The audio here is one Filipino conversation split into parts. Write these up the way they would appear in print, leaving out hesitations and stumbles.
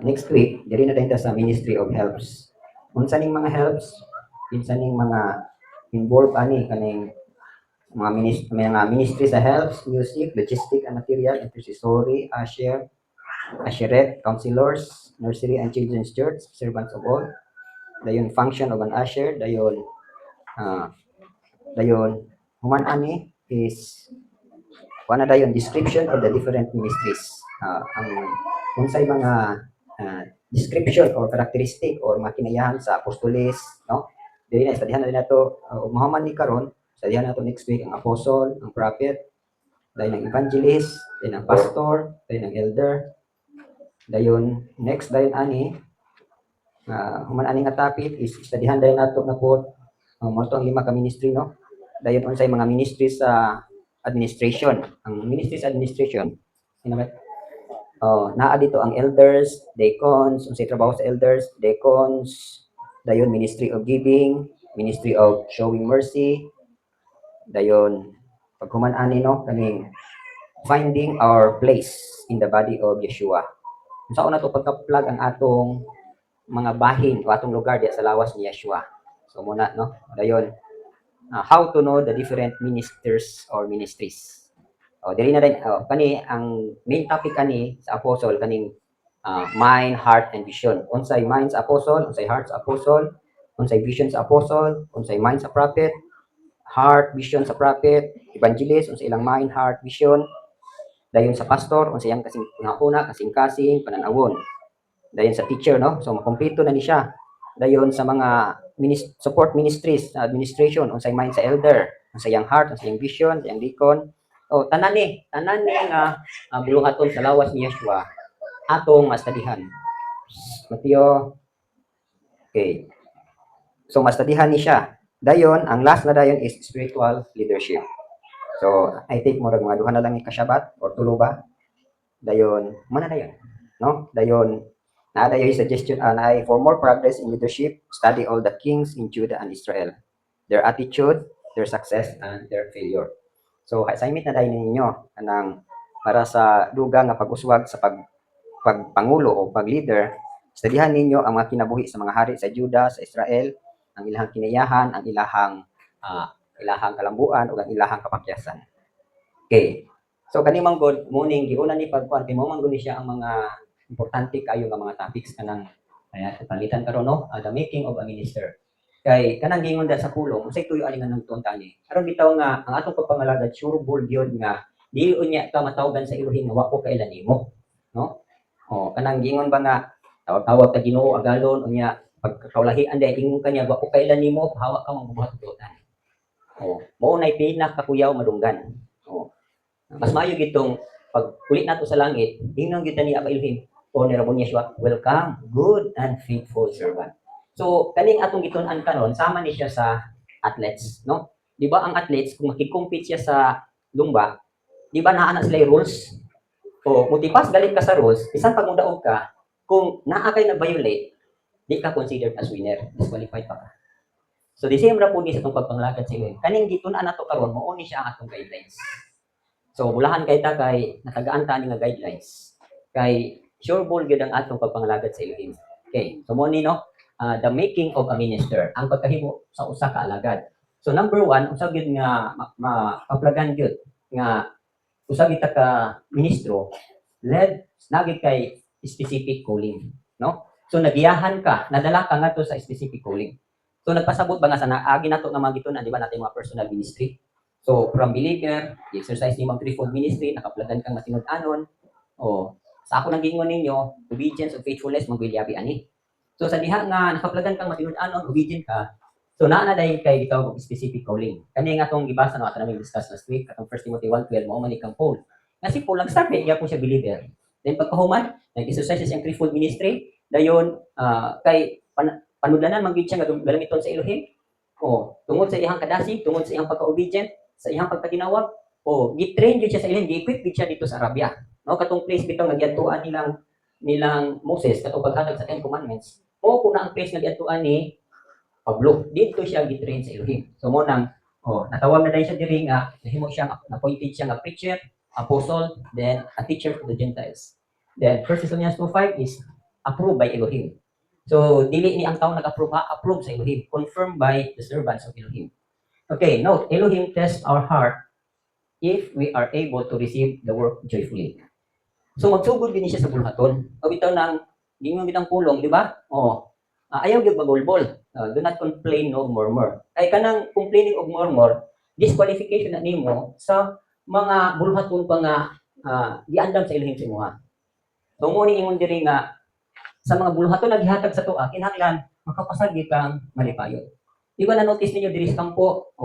next week, diri na tayo sa Ministry of Helps. Unsa ning mga helps? Kinsa ning mga involved ani kaning mga ministry sa helps, music, logistic and material, intercessory, usher, usherette, counselors, nursery and children's church, servants of all. Dayon function of an usher, ah dayon human ani is wala dayon description of the different ministries. Ang unsay mga description or characteristic or makinayahan sa apostoles, no? Dili na studyhan na din nato mahuman ni karon, studyhan nato next week ang apostle, ang prophet, dayon ang evangelist, dayon ang pastor, dayon ang elder. Dayon next dayon ani human ani nga topic is studyhan dayon nato na po mo ang 5 ka ministry, no? Dayon unsay mga ministry sa administration. Ang ministry sa administration, naa dito ang elders, deacons, unsay trabaho sa elders, deacons, dayon ministry of giving, ministry of showing mercy, dayon paghuman ani no kaning finding our place in the body of Yeshua. Unsa na to pagka-plug ang atong mga bahin o atong lugar diya sa lawas ni Yeshua. So muna no, dayon how to know the different ministers or ministries. Diri na din kani ang main topic kani sa apostle kaning mind, heart and vision. Unsay mind sa apostle, unsay heart sa apostle, unsay vision sa apostle, unsay mind sa prophet, heart, vision sa prophet, evangelist, unsay ilang mind, heart, vision. Dayon sa pastor, unsay iyang kasing una kasing-kasing pananawon. Dayon sa teacher, no? So makompleto na ni siya. Dayon sa mga support ministries, administration, unsay mind sa elder, unsay iyang heart, unsay iyang vision, unsay iyang deacon. Tanan ni nga biluhaton sa lawas ni Yeshua atong mastadihan. Mateo. Okay. So mastadihan ni siya. Dayon, ang last na dayon is spiritual leadership. So I think mo mga duha na lang ikasabat or tulo ba? Dayon, mana dayon, no? Dayon na dayon suggestion for more progress in leadership, study all the kings in Judah and Israel. Their attitude, their success and their failure. So assignment na dayon ninyo kanang para sa dugang nga pag-uswag sa pagpangulo o pag-leader, studihan ninyo ang mga kinabuhi sa mga hari sa Judah, sa Israel, ang ilahang kinayahan, ang ilahang kalambuan o ang ilahang kapakyasan. Okay. So kani man god morning giuna ni pagkuan kay mo man gud siya ang mga importante kayo nga mga topics kanang palitan karon no, the making of a minister. Kay kanang gingon da sa pulong unsay tuyo ani nga nagtunta ni. Aron bitaw nga ang atong pagpangalagad sure bol gyud nga dili unya ka matawgan sa Elohim nga wa ko kailan nimo, no? Kanang gingon ba nga tawag-tawag ka Ginoo agalon unya pagkakaulahian day ingon kanya wa ko kailan nimo hawa ka magbuhat tutan. Mao nay pinakakuyaw madunggan. Mas maayo gitong pag ulit nato sa langit, ingnon gyud ni Aba Elohim, Honorable Yeshua, welcome, good and faithful servant. So kaning atong gitun-an karon sama ni siya sa athletes, no? Di ba ang athletes kung makikompete siya sa lumba, di ba naa na sila rules? Mutipas galit ka sa rules, bisan pag mudaog ka, kung naa kay na violate, di ka considered as winner, disqualified pa ka. So the same ra po ni sa itong pagpanglagad sa Elohim. Kaning gitun-an nato karon, mao ni siya ang atong guidelines. So bulahan kay ta kay natagaan ta ni nga guidelines. Kay sure ball gyud ang atong pagpangalagad sa Elohim. Okay, so mo ni no, the making of a minister, ang pagkahimo sa usa ka alagad. So number 1, usa gyud nga maplagan gyud nga usa gyud ka ministro led nagid kay specific calling, no? So nagiyahan ka, nadala ka ngadto sa specific calling. So nagpasabot ba nga sa naagi nato nga mga gitunan, di ba natin mga personal ministry? So, from believer, exercise ni mag-threefold ministry, nakaplagan kang matinud-anon, sa ako nang gingon ninyo, obedience o faithfulness, mag-wilyabi ani. So, sa diha nga, nakaplagan kang matinud-anon, obedient ka, so naa na dahil kay gitawag og specific calling. Kani nga atong gibasa no, ato namin discuss last week, atong 1 Timothy 1:12, mao man ikang Paul. Kasi Paul, nag-start niya kung siya believer. Then pagkahuman, nag-exercise siyang threefold ministry, dayon, kay panudlanan, mag-gid siya nga galamiton sa Elohim, tungod sa iyang kadasi, tungod sa iyang pagka-obedient, sa iyang pagkatinawag, gitrain gyud siya sa ilang, gi-equip gyud siya dito sa Arabia. No, katong place bitaw nga giadtuan nilang Moses katong paghatag sa 10 commandments. Kung na ang place nga giadtuan ni Pablo, dito siya gitrain sa Elohim. So mo nang natawag na dahil siya diri nga nahimo siya appointed siya nga preacher, apostle, then a teacher to the Gentiles. Then 1 Thessalonians 2:5 is approved by Elohim. So dili ni ang tao nag-approve, approve sa Elohim, confirmed by the servants of Elohim. Okay, note, Elohim tests our heart if we are able to receive the work joyfully. So magsugod din siya sa bulhaton. O bitaw nang gingon bitang pulong, di ba? Ayaw gyud magulbol. Do not complain nor murmur. Ay kanang complaining of murmur, disqualification na nimo sa mga bulhaton pa nga giandam sa Elohim sa imuha. So mo ni ingon diri nga sa mga bulhaton naghihatag sa tuwa, kinahanglan makapasagi kang malipayon. Di ba na-notice ninyo diri sa kampo,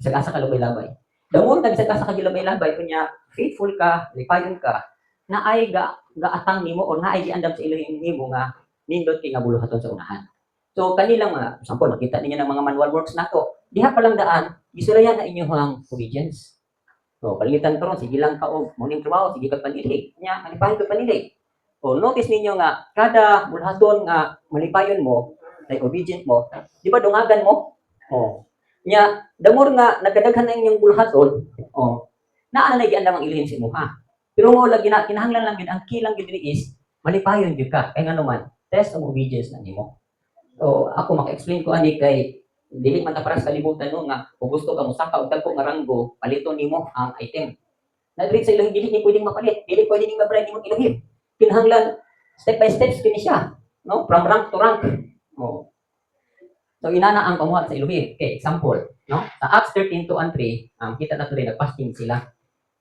sagasa ka labay-labay. Damo nagsagasa ka labay-labay kunya faithful ka, lipayon ka, na ay gaatang nimo o na ay giandam sa Elohim nimo nga nindot kay nga bulhaton sa unahan. So kanilang mga sample nakita ninyo ng mga manual works nato. Diha pa lang daan, gisulayan na inyong obedience. So palitan karon sige lang ka og morning trabaho, sige kag panili. Nya malipayon ka panili. O notice ninyo nga kada bulhaton nga malipayon mo, ay obedient mo, di ba dungagan mo? Nya the more nga nagkadaghan na inyong bulhaton, naa na giandam ang Elohim sa imuha. Pero mo lagi na kinahanglan lang gid ang key lang gid is malipayon gyud ka kay ngano man test of obedience na nimo. So ako maka-explain ko ani kay dili man ta para sa kalibutan no nga kung gusto ka mosaka og dagko nga ranggo paliton nimo ang item. Na dili sa Elohim dili ni pwedeng mapalit, dili pwedeng ma-bribe nimo Elohim. Kinahanglan step by step kini siya, no? From rank to rank. So inana ang pamuhat sa Elohim. Okay, example, no? Sa Acts 13:2 and 3, kita nato rin nagfasting sila.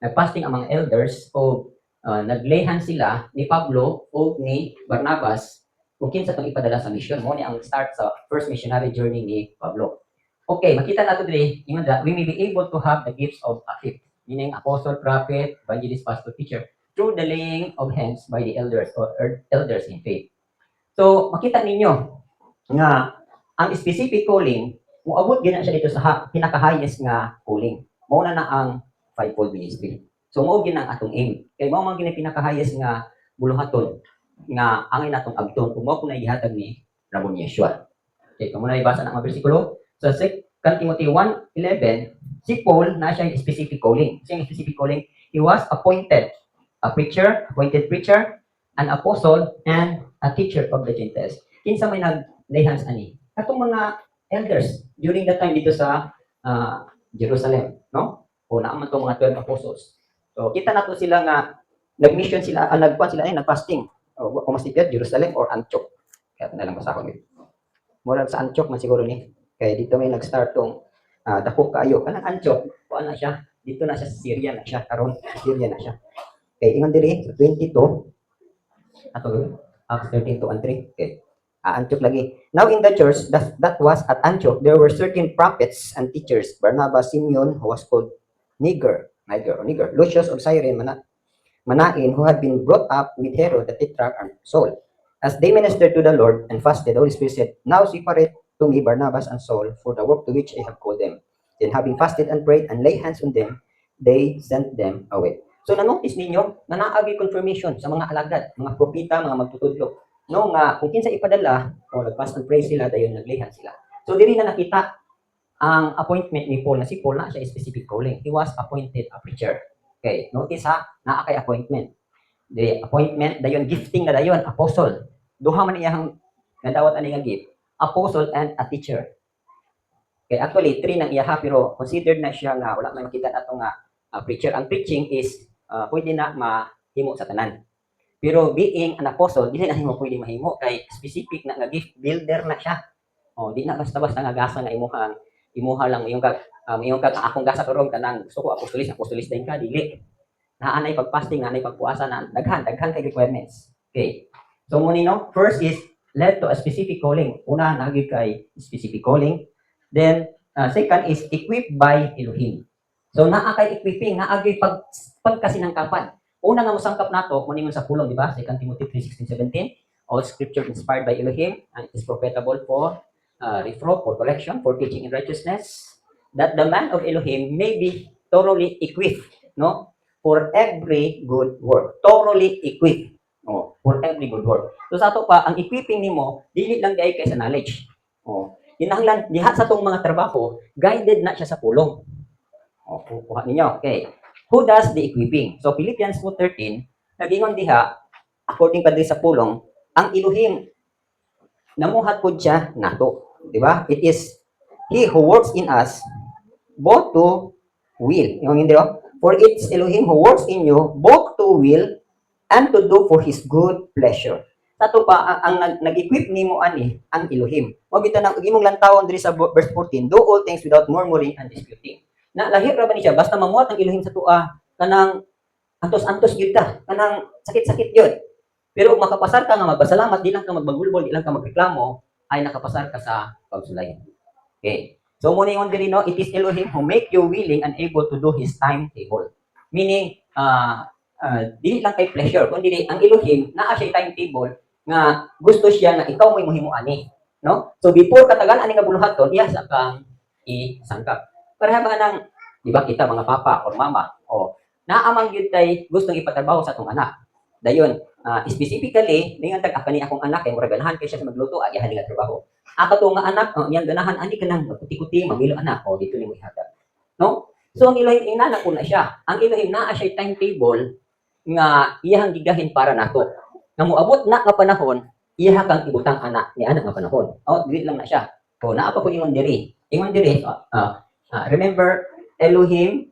Nagfasting ang mga elders o naglehan sila ni Pablo o ni Barnabas kung kinsa tong ipadala sa mission. Mo ni ang start sa first missionary journey ni Pablo. Okay, makita nato diri ingon that we may be able to have the gifts of a fifth, meaning apostle, prophet, evangelist, pastor, teacher, through the laying of hands by the elders or elders in faith. So, makita ninyo nga ang specific calling, muabot gina siya dito sa pinaka-highest nga calling. Mao na ang fivefold ministry. So, mao gina ang atong aim. Kay mao man gina pinaka-highest nga buluhaton nga angay natong abton kung mao kun gihatag ni Ramon Yeshua. Okay, kamo na ibasa na mga bersikulo sa 2 Timothy 1:11, si Paul na siya specific calling. Siyang specific calling, he was appointed appointed preacher, an apostle, and a teacher of the Gentiles. Kinsa may nag-lay hands ani? Katong mga elders during that time dito sa Jerusalem, no? O naaman tong mga 12 apostles. So kita nato sila nga nag-mission sila, nag-fasting. O masipyat Jerusalem or Antioch. Kaya na lang basa ko nito. Mura sa Antioch man siguro ni. Kaya dito may nag-start tong dako kaayo. Kanang Antioch, kuan na siya. Dito na siya sa Syria na siya karon, Syria na siya. Okay, ingon diri sa 22 ato Acts 13:2 and 3. Okay. Antioch lagi. Now in the church that was at Antioch, there were certain prophets and teachers, Barnabas, Simeon, who was called Niger, Lucius of Cyrene, Manaen, who had been brought up with Herod the Tetrarch and Saul. As they ministered to the Lord and fasted, the Holy Spirit said, "Now separate to me Barnabas and Saul for the work to which I have called them." Then having fasted and prayed and laid hands on them, they sent them away. So na-notice ninyo na naagi confirmation sa mga alagad, mga propita, mga magtutudlo. No nga kung kinsa ipadala o nag-fast and pray sila dayon naglay hands sila. So diri na nakita ang appointment ni Paul na si Paul na siya specific calling. He was appointed a preacher. Okay, notice ha, naa kay appointment. The appointment dayon gifting na dayon apostle. Duha man iyang nadawat ani nga gift, apostle and a teacher. Okay, actually 3 nang iyaha pero considered na siya nga wala man makita nato nga preacher. Ang preaching is pwede na mahimo sa tanan. Pero being an apostle, dili na himo pwede mahimo kay specific na nga gift builder na siya. Di na basta-basta nga gasa nga imuha lang iyong kag akong gasa karon kanang gusto ko apostolis din ka dili. Naanay pag-fasting, naanay pagpuasa na daghan kay requirements. Okay. So mo no, first is led to a specific calling. Una nagi kay specific calling. Then second is equipped by Elohim. So naa kay equipping, naa kay pagkasinangkapan. Una nga mosangkap nato mo ningon sa pulong, di ba? 2 Timothy 3:16-17. All scripture inspired by Elohim and is profitable for reproof, for correction, for teaching in righteousness, that the man of Elohim may be thoroughly equipped, no? For every good work. Thoroughly equipped. For every good work. So sa ato pa, ang equipping nimo dili lang diay kay sa knowledge. Kinahanglan diha sa tong mga trabaho, guided na siya sa pulong. Kuha ninyo. Okay. Who does the equipping? So Philippians 2:13, nagingon diha according pa diri sa pulong, ang Elohim namuhat pod siya nato, di ba? It is He who works in us both to will. Yung hindi oh? For it's Elohim who works in you both to will and to do for His good pleasure. Sa to pa, ang nag-equip nimo ani ang Elohim. Mabita na imong lantawon diri sa verse 14, do all things without murmuring and disputing. Na lahir ra ba ni siya basta mamuhat ang Elohim sa tua kanang antos-antos gyud ta, kanang sakit-sakit gyud. Pero makapasar ka nga magbasalamat, di lang ka magbagulbol, di lang ka magreklamo, ay nakapasar ka sa pagsulay. Okay. So muna yung diri no, it is Elohim who make you willing and able to do His timetable. Meaning, dili lang kay pleasure, kundi ang Elohim naa siya timetable nga gusto siya nga ikaw may muhimuani, no? So before katagan ani nga buluhaton, iya sa kang isangkap. Para ba nang di ba kita mga papa or mama, o naamang gyud tay gustong ipatrabaho sa atong anak. Dayon, specifically, ningan tag akani akong anak kay murag ganahan kay siya sa magluto agi nga trabaho. Ako to nga anak, niyang ganahan ani ka lang magkuti-kuti, mamilo anak, o dito nimo ihatag. No? So ang Elohim inana ko na siya. Ang Elohim naa siya timetable nga iyang gigahin para nato. Nga moabot na nga panahon, iya kang ibutang anak ni anak nga panahon. O dili lang na siya. O naa pa ko ingon diri. Ingon diri, remember Elohim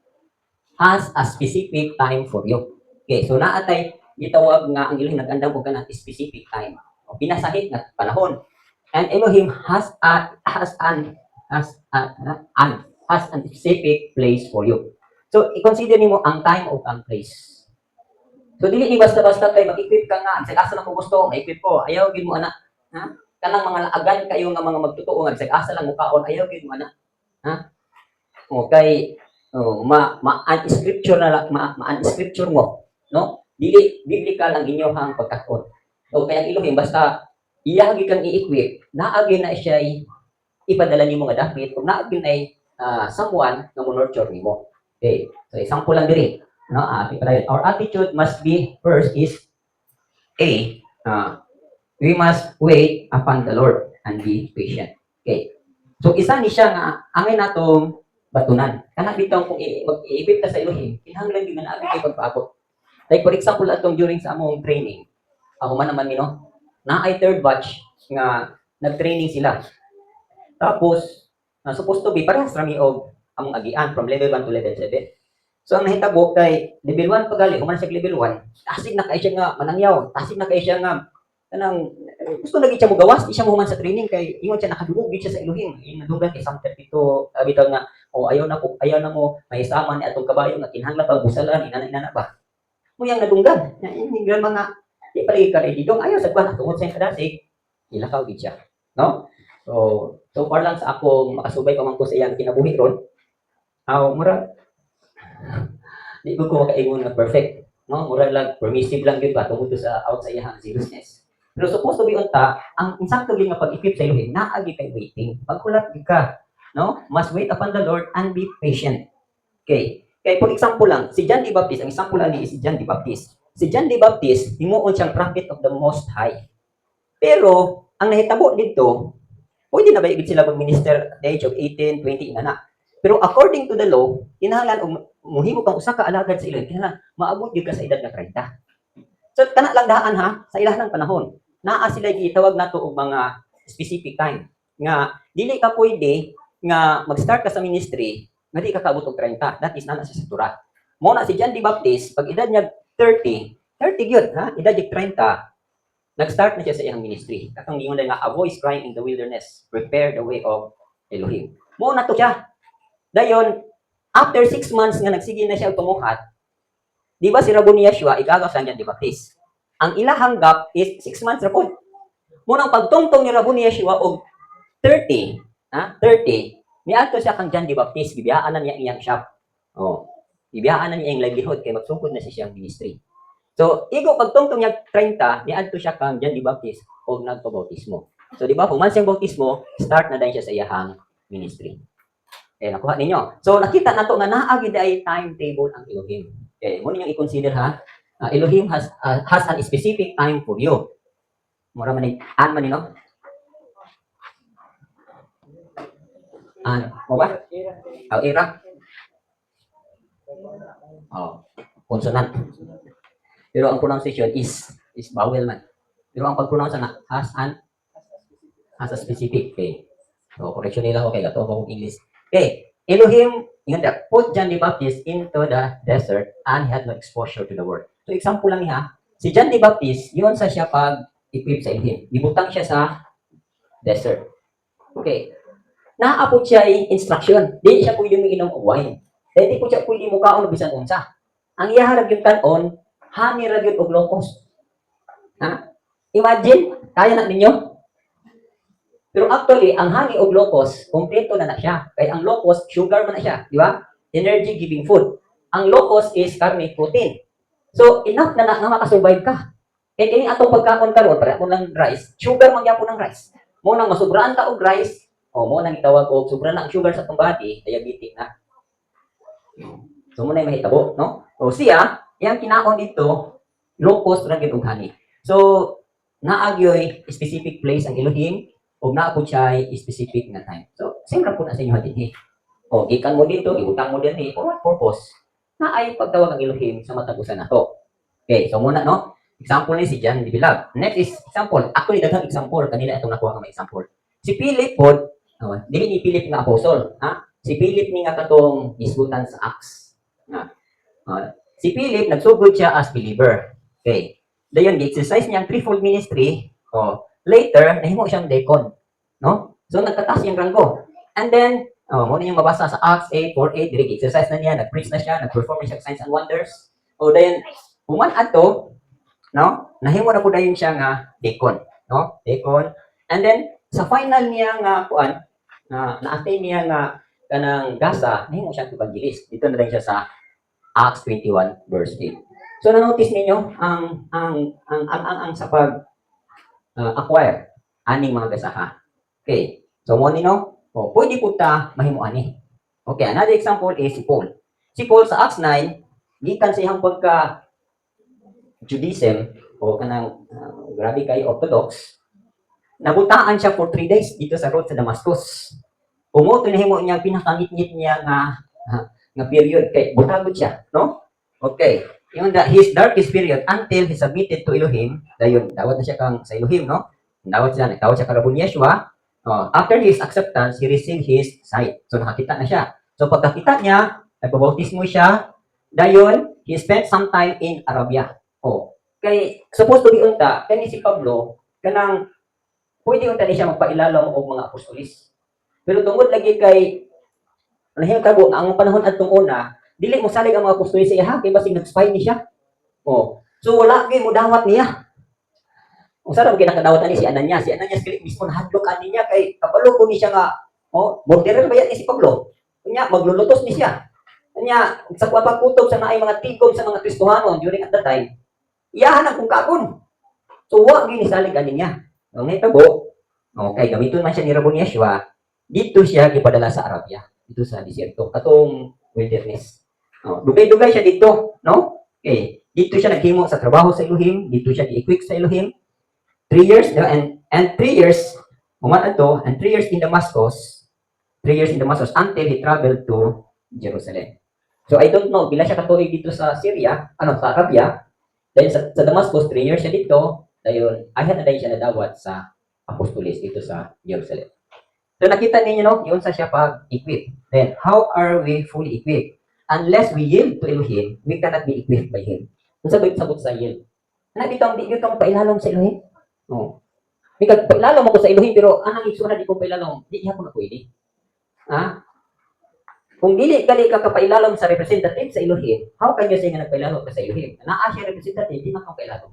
has a specific time for you. Okay, so naatay gitawag nga ang Elohim nag-andam og kanang specific time. O pinasahit nga panahon. And Elohim has a specific place for you. So i-consider nimo ang time o ang place. So dili ni basta-basta kay mag-equip ka nga, asa lang ko gusto, ma-equip ko. Ayaw gid mo ana. Ha? Kanang mga laagan kayo nga mga magtotoo nga asa lang mo kaon, ayaw gid mo ana. Ha? Okay, ma-unscripture na ma-unscripture mo, no? Dili ka lang inyohang pagkakon. So kaya Elohim basta iya kang i-equip, naagi na siya ipadala nimo nga dapit kung naagi na someone nga mo-nurture nimo. Okay. So example lang diri, no? Our attitude must be first is we must wait upon the Lord and be patient. Okay. So isa ni siya nga angay natong batunan. Kana bitaw kung mag-iibit ta sa Elohim, kinahanglan gyud na abi kay pagpaabot. Like for example atong during sa among training, ako man naman no, na ay third batch nga nag-training sila. Tapos supposed to be parehas rami og among agian from level 1 to level 7. So ang nahitabo kay level 1 pagali, human sa level 1, tasig na kay siya nga manangyaw, tasig na kay siya nga kanang gusto na gid siya mo gawas, di siya mo human sa training kay ingon siya nakadungog gid siya sa Elohim. Nadunggan kay Psalm 32, bitaw nga ayaw na mo mahisaman ni atong kabayo nga kinahanglan pagbusalan inana ba. Mo yang nadunggan. Ingran mga di pala ka ready dong ayaw sa kwan tungod sa kadasig ilakaw gid siya, no? So far lang sa ako makasubay pa man ko sa iyang kinabuhi ron. Mura di ko makaingon na perfect, no? Mura lang permissive lang gyud ba tungod sa out sa iyang seriousness. Pero supposed to be unta, ang insakto gyud nga pag-equip sa Elohim, naagi kay waiting. Pagkulat gyud ka, no? Must wait upon the Lord and be patient. Okay. Kay for example lang, si John the Baptist, ang example lang ni si John the Baptist. Si John the Baptist, himuon siyang prophet of the Most High. Pero, ang nahitabo dito, pwede na ba igit sila mag-minister at the age of 18, 20, inana. Pero according to the law, kinahanglan muhimo kang usa ka alagad sa ilang, kinahanglan maabot gyud ka sa edad nga 30. So, kana lang daan ha, sa ilahang panahon. Naa sila gitawag nato og mga specific time. Nga, dili ka pwede nga mag-start ka sa ministry, nga di ka kaabot og 30. That is nana sa Torah. Mo na si John the Baptist, pag edad niya 30 gyud ha, edad niya 30, nag-start na siya sa iyang ministry. Katong ingon nga a voice crying in the wilderness, prepare the way of Elohim. Mo na to siya. Dayon, after 6 months nga nagsige na siya tumuhat, di ba si Rabbi Yeshua igagaw sa John the Baptist. Ang ilahang gap is 6 months ra pod. Mo nang pagtungtong ni Rabbi Yeshua og 30, niadto siya kang John the Baptist, gibiyaan na niya iyang shop. Gibiyaan na niya iyang livelihood kay magsugod na siya siyang ministry. So, igo pagtungtong niya 30, niadto siya kang John the Baptist og nagpabautismo. So, di ba, human siyang bautismo, start na dahil siya sa iyang ministry. Nakuha ninyo. So, nakita nato nga naagi ay timetable ang Elohim. Mo ninyong i-consider ha. Elohim has a specific time for you. Mura man man no? Mo ba? Era. Consonant. Pero ang pronunciation is bawel man. Pero ang pag-pronounce na has a specific. Okay. So, correction nila okay, gato ko English. Okay. Elohim, yun that, put John the Baptist into the desert and he had no exposure to the word. So, example lang niya, si John the Baptist, yun sa siya pag-equip sa Elohim. Ibutang siya sa desert. Okay. Naapot siya instruction. Di siya pwede mo inom o wine. Dahil di po siya pwede mo kaon o bisan unsa. Ang iyaharap yung kanon, hani ra gyud og locos. Ha? Imagine, kaya na ninyo? Pero actually, ang honey o locos, kompleto na siya. Kaya ang locos, sugar man na siya. Di ba? Energy giving food. Ang locos is carne, protein. So, enough na makasurvive ka. Kaya kini atong pagkaon karon para mo lang rice, sugar man gyapon ng rice. Mo nang masubraan ta og rice, o mo nang itawag og sobra na ang sugar sa atong body, diabetic na. So, mo na mahitabo, no? O siya, yang kinaon dito, locos ra gyud og honey. So, naagyoy specific place ang Elohim, o naapod siya ay specific na time. So, same ra po na sa inyo din. O, gikan mo dito, ibutang mo din for what purpose? Na ay pagtawag ang Elohim sa matagusan na to. Okay, so muna, no? Example ni si John the Beloved. Next is example. Actually, daghang example. Kanila itong nakuha nga may example. Si Philip po, dili ni Philip nga apostle. Ha? Si Philip ni nga katong isgutan sa Acts. Si Philip, nagsugod siya as believer. Okay. Dayon, gi-exercise niya ang threefold ministry. Later, nahimo siyang deacon. No? So, nagkataas yung ranggo. And then, muna yung mabasa sa Acts 8:48, direct exercise na niya, nag-preach na siya, nag-perform siya signs and wonders. Dayon, human ato, no? Nahimo na po dayon siya nga deacon, no? Deacon. And then, sa final niya nga kuan, na-attain niya nga kanang gasa, nahimo siya evangelist. Dito na rin siya sa Acts 21 verse 8. So, na-notice ninyo ang sa pag acquire aning mga gasaha. Okay. So, mo nino, pwede po ta mahimo ani. Okay, another example is si Paul. Si Paul sa Acts 9, gikan sa iyang pagka Judaism o kanang grabe kay Orthodox, nabutaan siya for 3 days dito sa road sa Damascus. Umo tinahimo niya pinakangit-ngit niya nga period kay butagod siya, no? Okay. Yung his darkest period until he submitted to Elohim, dayon dawat na siya kang sa Elohim, no? Dawat siya karabon Yeshua. After his acceptance, he received his sight. So nakakita na siya. So pagkakita niya, nagpabautismo siya, dayon he spent some time in Arabia. Kay supposed to be unta kani si Pablo kanang pwede unta ni siya magpailalom og mga apostolis. Pero tungod lagi kay nahitabo ang panahon adtong una, dili mo salig ang mga apostolis sa iya kay basig nag-spy ni siya. So wala gyud mo dawat niya. Unsa ra ginakadawat ani si Ananias? Si Ananias kay mismo nahadlok ani niya kay kabalo ko ni siya nga murderer ba yan si Pablo? Kunya maglulutos ni siya. Kanya sa pagkutob sa naay mga tigom sa mga Kristohanon during at that time. Iyahan ang kung kakon. So, wag ginisalig ani niya. Ang hitabo, okay, gamiton man siya ni Rabon Yeshua, dito siya gipadala sa Arabia, dito sa disyerto, katong wilderness. Dugay-dugay siya dito, no? Okay, dito siya naghimo sa trabaho sa Elohim, dito siya gi-equip sa Elohim. 3 years, and 3 years, and 3 years in Damascus, until he traveled to Jerusalem. So, I don't know, bila siya katuig dito sa Syria, sa Arabia, dahil sa Damascus, 3 years siya dito, dahil ayan na dahil siya nadawat sa apostolis dito sa Jerusalem. So nakita ninyo, no, yun sa siya pag-equip. Then, how are we fully equipped? Unless we yield to Elohim, we cannot be equipped by Him. Kung sabi sabot sa yield. Di itong pailalom sa Elohim? Pailalom ako sa Elohim, pero anang iksuna di kong pailalom, di niya ko na pwede. Kung dili gali ka kapailalom sa representative sa Elohim, how can you say nga nagpailalom ka sa Elohim? Naa siya representative, di man kang pailalom.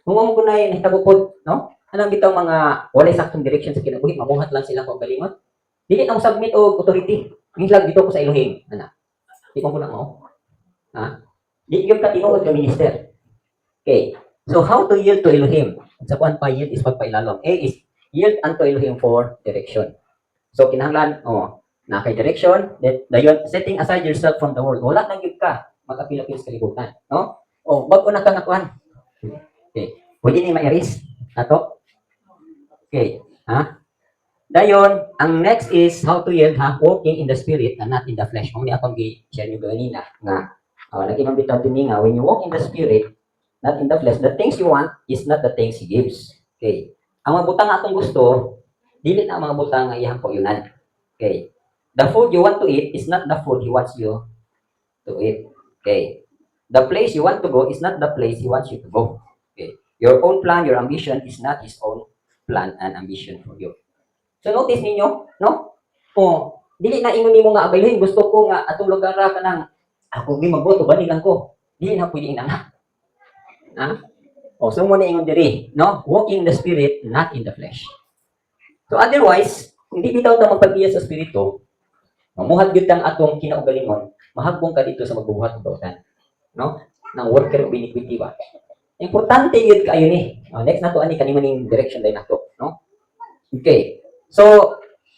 Kung mo ko na yun, hitagupod, no? Anong bitaw mga walay saktong direction sa kinabuhi, mamuhat lang sila kung galingon. Dili na mo submit o authority. Minsan dito ko sa Elohim. Di ko lang mo. Di yung katinuod ka minister. Okay. So, how to yield to Elohim? Sa kuan pa yield is pagpailalom. A is yield unto Elohim for direction. So, kinahanglan, na kay direction, dayon setting aside yourself from the world. Wala nang gyud ka mag-apil-apil sa kalibutan, no? Bago na ka nakuan. Okay. Pwede ni ma-erase ato. Okay. Dayon, ang next is how to yield, walking in the spirit and not in the flesh. Kung ni akong gi-share niyo ganina nga lagi man bitaw din nga when you walk in the spirit, not in the flesh. The things you want is not the things He gives. Okay. Ang mga butang atong gusto, dili na ang mga butang nga iyang kauyonan. Okay. The food you want to eat is not the food He wants you to eat. Okay. The place you want to go is not the place He wants you to go. Okay. Your own plan, your ambition is not His own plan and ambition for you. So notice ninyo, no? Oh, dili na ingon nimo nga abayhin, gusto ko nga atong lugar ra kanang ako gi magboto banilan ko. Dili na pwede inana. Ha? O so mo na ingon diri, no? Walk in the spirit, not in the flesh. So otherwise, hindi bitaw ta magpagbiya sa espiritu. Mamuhat gyud kang atong kinaugalingon, mahagbong ka dito sa magbubuhat ng bautan. No? Nang worker of iniquity ba? Importante yun kayo ni. Next na to ani kanimaning direction dahil nato, no? Okay. So,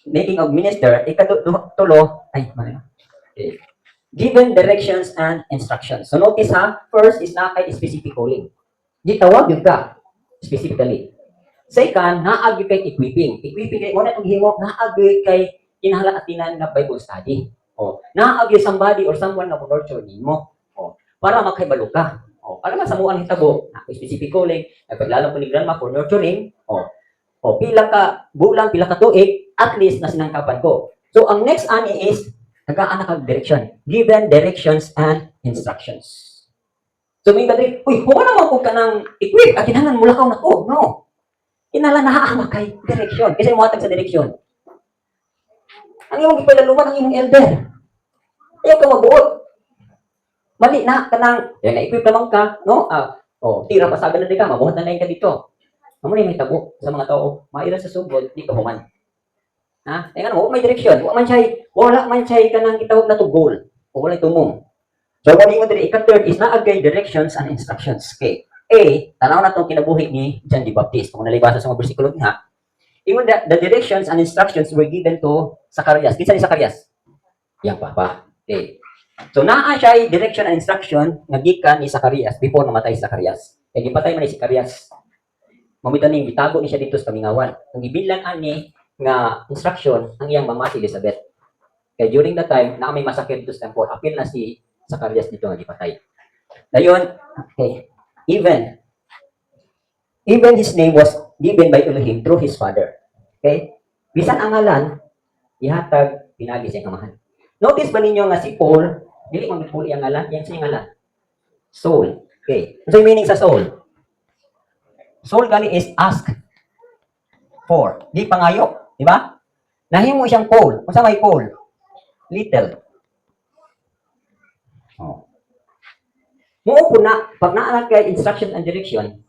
making of minister, ikatulo, okay. Given directions and instructions. So notice ha, first is na kay specific calling. Gitawag yun ka, specifically. Second, naag yun kay equipping. Equipping kay, muna itong himo, naag yun kay kinahalaatinan na Bible study. Naag yun somebody or someone na nurture nimo. Para makahibalo ka. Para masamuan hitabo, specific calling, nagpaglalang po ni grandma for nurturing, pila ka bulan, pila ka tuig, at least na sinangkapan ko. So, ang next ani is, nag-aanak ang direction. Given directions and instructions. So, may gadri, uy, huwag naman ko ka ng equip, at kinahanglan mula ka na ko. No. Kinahanglan nahaama kay direction. Kasi muhatag sa direction. Ang imong ipalaluan, ang imong elder. Ayaw ka magbuot. Mali na kanang na-equip naman ka, no? Tira pasagan na di ka, mabuhat na ka dito. Amo ni may tabo sa mga tao, maira sa sugod, di ka human. Ha? Kaya ano, may direksyon, wala man siya kanang gitawag na to goal. O wala tumong. So what mo diri third is naagay directions and instructions. Okay. Tanaw na tong kinabuhi ni John the Baptist. Kung nalibasa sa mga bersikulo niya, even the directions and instructions were given to Zacarias. Kinsa ni Zacarias? Yang papa. Okay. So naa siya direction and instruction nga gikan ni Zacarias before namatay si Zacarias. Kaya gipatay man ni Zacarias. Mamita ni bitago ni siya dito sa kamingawan. Ang gibilan ani nga instruction ang iyang mama si Elizabeth. Kaya during that time na may masakit dito sa temple, apil na si Zacarias dito nga gipatay. Dayon, okay. Even his name was given by Elohim through his father. Okay? Bisan ang ngalan ihatag pinagi sa amahan. Notice ba ninyo nga si Paul, dili man Paul ang ngalan, yan siya ngalan. Soul. Okay. Ano yung meaning sa soul? Soul gali is ask for. Di pangayo. Di ba? Nahimo siyang Paul. Kung sa may Paul? Little. Muupo na, pag naanak kay instruction and direction,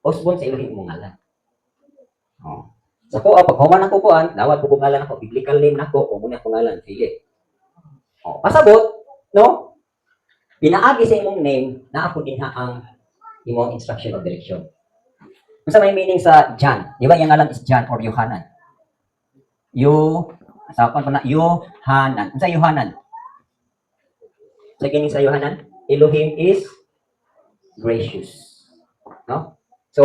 usbon sa Elohim mong ngalan. Sa ko, pag human ako kuan, dawat ko ngalan ako, biblical name nako, o muna ko ngalan, sige. Pasabot, no? Pinaagi sa imong name, na ako din ang imong instruction or direction. Kung sa may meaning sa John, di ba yung ngalan is John or Yohanan? Yohanan. Kung sa Yohanan? Sa kining sa Yohanan, Elohim is gracious. No? So,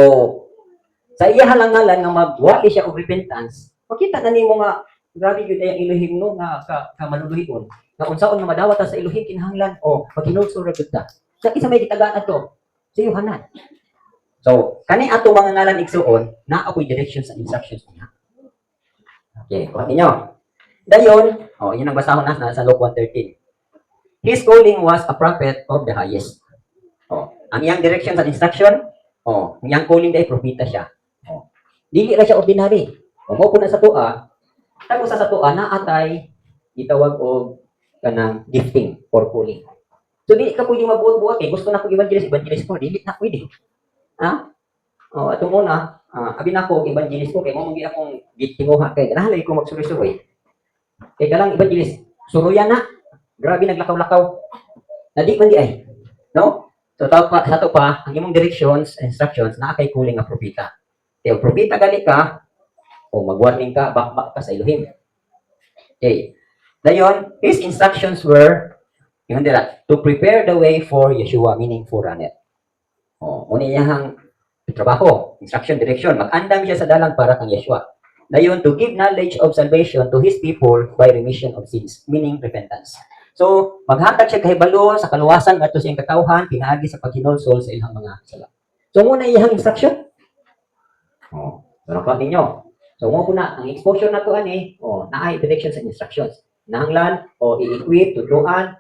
sa iya halangalan nga magwali siya og repentance, makita na nimo nga grabe gyud ay Elohim no nga kamaluluhion. Nga unsaon nga madawat sa Elohim kinahanglan paghinulsol ra gyud ta. Sa isa may gitagaan ato si Yohanan. So, kani ato mga ngalan igsuon na ako'y directions and instructions niya. Okay, kuha ninyo. Dayon, yun ang basahon na sa Luke 1:13. His calling was a prophet of the highest. Ang iyang directions and instruction, ang iyang calling day propeta siya. Dili ra siya ordinary. Mo po na sa tua, tapos sa tua na atay gitawag og kanang gifting or calling. So di ka pwede mabuot-buot gusto na ko evangelist ko, dili na pwede. Ha? Atong una, abi na ko evangelist ko kay mo mong akong gitinguha kay nahalay ko magsuroy-suroy. Kay kalang evangelist, suruyan na. Grabe naglakaw-lakaw. Nadi man di ay. No? So sa to pa, ang imong directions, instructions na kay calling nga propeta. Kay propeta gali ka, mag-warning ka, back ka sa Elohim. Okay. Dayon, his instructions were to prepare the way for Yeshua, meaning forerunner. Muna iyang trabaho, instruction, direction, mag-andam siya sa dalang para kang Yeshua. Dayon, to give knowledge of salvation to his people by remission of sins, meaning repentance. So, maghatag siya kahibalo sa kaluwasan ngadto sa iyang katawhan pinaagi sa paghinulsol sa ilang mga sala. So, muna iyang instruction. Oh, pero pa ninyo. So, mo na ang exposure na to ani, naay direction sa instructions. Nahanglan i-equip tutuan,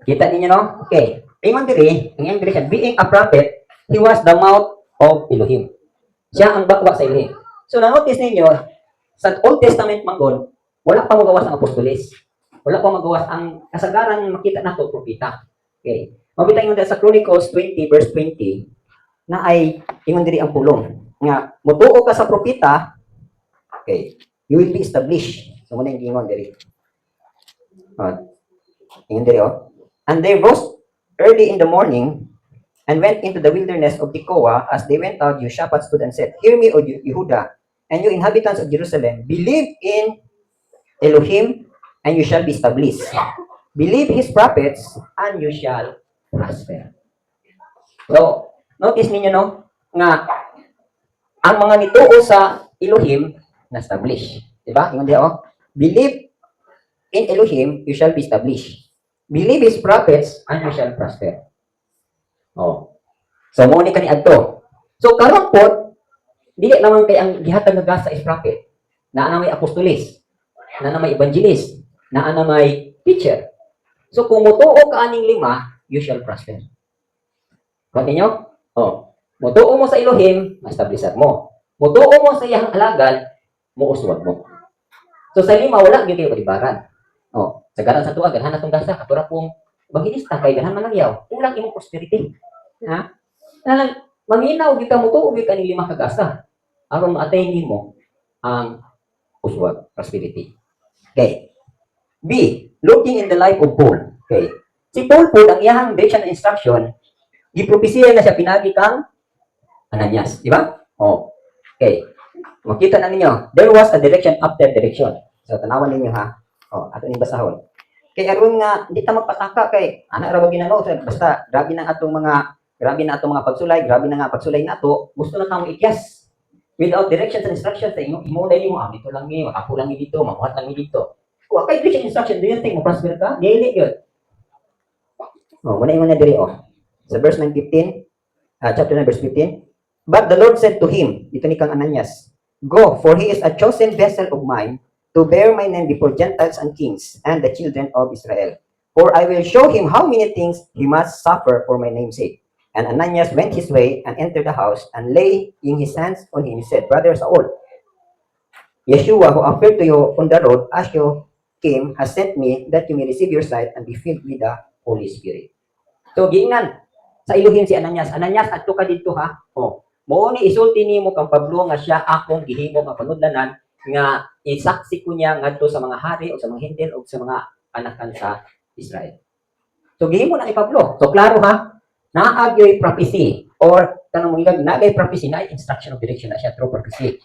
kita ninyo no? Okay. Ingon diri, ang iyang direction, being a prophet, he was the mouth of Elohim. Siya ang bakwa sa Elohim. So, na-notice ninyo, sa Old Testament manggod, wala pa magawas ang apostoles. Wala pa magawas ang kasagaran makita nato propeta. Okay. Mabita ingon sa Chronicles 20 verse 20 na ay ingon diri ang pulong nga mutuo ka sa propeta, okay, you will be established. So mo na ingon diri. Ingon diri and they rose early in the morning and went into the wilderness of Tekoa. As they went out, Jehoshaphat stood and said, "Hear me, O Yehuda, and you inhabitants of Jerusalem, believe in Elohim, and you shall be established. Believe his prophets, and you shall prosper." So, notice ninyo no, nga ang mga nituo sa Elohim na-establish. Diba? Yung believe in Elohim, you shall be established. Believe his prophets, and you shall prosper. So, mo ni kani adto. So, karon po, dili naman kay ang gihatag nga gasa is prophet. Na may apostolis, na may evangelist, na may teacher. So, kung mutuo ka aning lima, you shall prosper. Continue? Mutuo mo sa Elohim, ma-establishan mo. Mutuo mo sa iyang alagad, muuswag mo. So, sa lima, wala gyud kayo kalibaran. Sa garan sa tuwa, ganahan na itong gasa, katura pong evangelista, kay ganahan manangyaw, ulang imong prosperity. Ha? Maminaw, kita mo to, ka ni lima kagasa. Aron ma-attain mo ang uswag, prosperity. Okay. B, looking in the life of Paul. Okay. Si Paul po, ang iyang direction and instruction, gipropesiya na siya pinagi kang Ananias. Di ba? Okay. Makita na ninyo, there was a direction after direction. So, tanawan ninyo ha. Ato ni basahon. Kay aron nga di ta magpataka kay ana ra ba ginano basta grabe na atong mga pagsulay, grabe na nga pagsulay nato, gusto na tamo ikyas. Without directions and instructions, imo dili mo dito lang ni, ako lang ni dito, mamuhat lang ni dito. Wa kay direction instruction, do you think mo prosper ka? Dili gyud. Wala ingon na diri sa verse 9:15, chapter 9 verse 15. But the Lord said to him, ito ni kang Ananias, "Go, for he is a chosen vessel of mine to bear my name before Gentiles and kings and the children of Israel. For I will show him how many things he must suffer for my name's sake." And Ananias went his way and entered the house and laying his hands on him, said, "Brother Saul, Yeshua, who appeared to you on the road as you came, has sent me that you may receive your sight and be filled with the Holy Spirit." So, giingnan sa Elohim si Ananias. Ananias, adto ka dito ha. Mo ni isulti nimo kang Pablo nga siya akong gihimo nga panudlanan nga isaksi ko niya ngadto sa mga hari o sa mga Hintil o sa mga anakan sa Israel. So gihimo na ni Pablo. So klaro ha, naagyoy prophecy or kanang mga naagay prophecy na instruction of direction na siya through prophecy.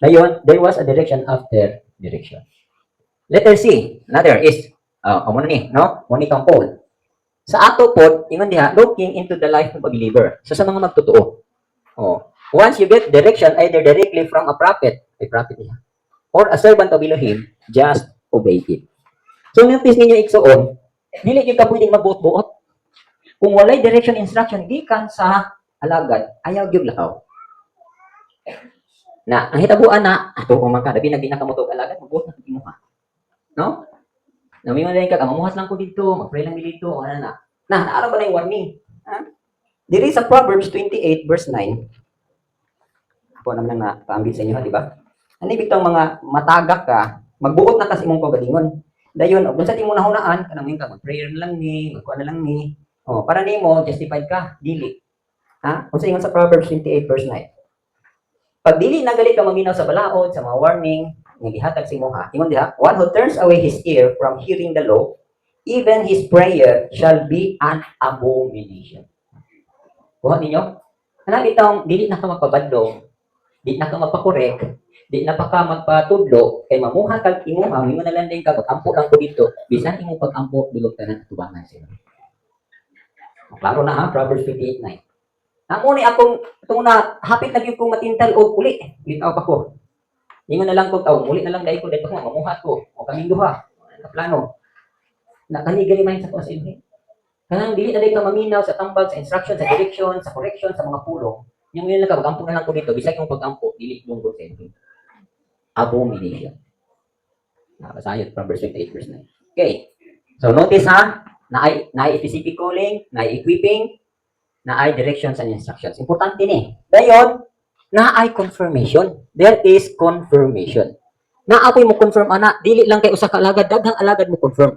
Dayon, there was a direction after direction. Letter C, another is amo ni, no? Mo ni kang Paul. Sa ato pod, ingon diha, looking into the life of a believer. So sa mga magtotoo. Once you get direction either directly from a prophet niya, or a servant of Elohim, just obey it. So, notice ninyo iksoon, dili yung ka pwedeng magbuot-buot. Kung walay direction instruction, di kan sa alagad, ayaw gyud lakaw. Na, ang hitabuan na, ato man ka, labi na ginakamutok alagad, magbuot na kimuha. No? Namingon na ka, mamuhas lang ko dito, mag-pray lang dito, o ano na. Naaraw ba na yung warning? Diri sa Proverbs 28 verse 9, ako naman na paambit sa inyo, di ba? Ano bitong mga matagak ka, magbuot na kasi imong pagalingon. Dayon, kung sa timo nahunaan, kanang ka mag-prayer na lang ni, magkuha na lang ni. Para nimo justified ka, dili. Kung sa ingon sa Proverbs 28 verse 9. Pag dili nagalit ka maminaw sa balaod, sa mga warning, nga gihatag sa imo ha. Ingon diha, one who turns away his ear from hearing the law, even his prayer shall be an abomination. Kuha ninyo? Ano bitong dili na ka magpabadlong, di na ka magpakorek, di na pa ka magpatudlo, kay mamuha kag imuha, mo na lang din ka, mag-ampo lang ko dito, bisan imong pag-ampo, dulog tanan tubangan sila. Klaro na ha, Proverbs 28:9. Amo ni akong itong na hapit na gyud kong matintal og uli. Litaw pa ko. Ingon na lang ko taw, uli na lang dai ko dito nga mamuhat ko o kaming duha. nakaplano. Nakaligali man sa tuwa sa Ilohi. Kanang dili na ka maminaw sa tambag, sa instruction, sa direction, sa correction, sa mga pulong. Yung yun nagkabagampo na lang ko dito, bisag yung pag-ampo, dili lungkot sa Ilohi. Abomination. Nakasayot from verse 28, verse 9. Okay. So notice ha, na ay specific calling, na ay equipping, na ay directions and instructions. Importante ni. Dayon, na ay confirmation. There is confirmation. Na apoy mo confirm ana, dili lang kay usa ka alagad, daghang alagad mo confirm.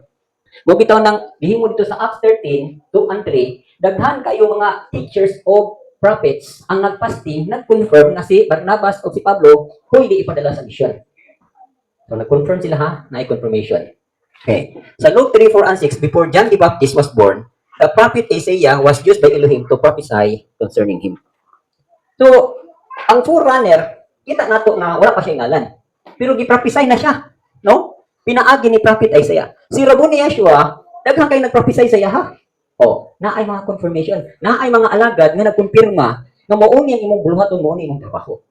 Mo bitaw nang gihimo dito sa Acts 13, 2 and 3, daghan kayo mga teachers of prophets ang nagpasting, nag-confirm na si Barnabas o si Pablo pwede ipadala sa mission. So nag-confirm sila ha, na ay confirmation. Okay. Sa Luke 3, 4 and 6, before John the Baptist was born, the prophet Isaiah was used by Elohim to prophesy concerning him. So, ang forerunner, kita nato na wala pa siya ngalan. Pero giprophesy na siya, no? Pinaagi ni prophet Isaiah. Si Rabuni Yeshua, daghang kay nagprophesy sa iya ha. Oh, na ay mga confirmation, na ay mga alagad nga nagkumpirma nga mauni ang imong buluhaton, mauni imong trabaho.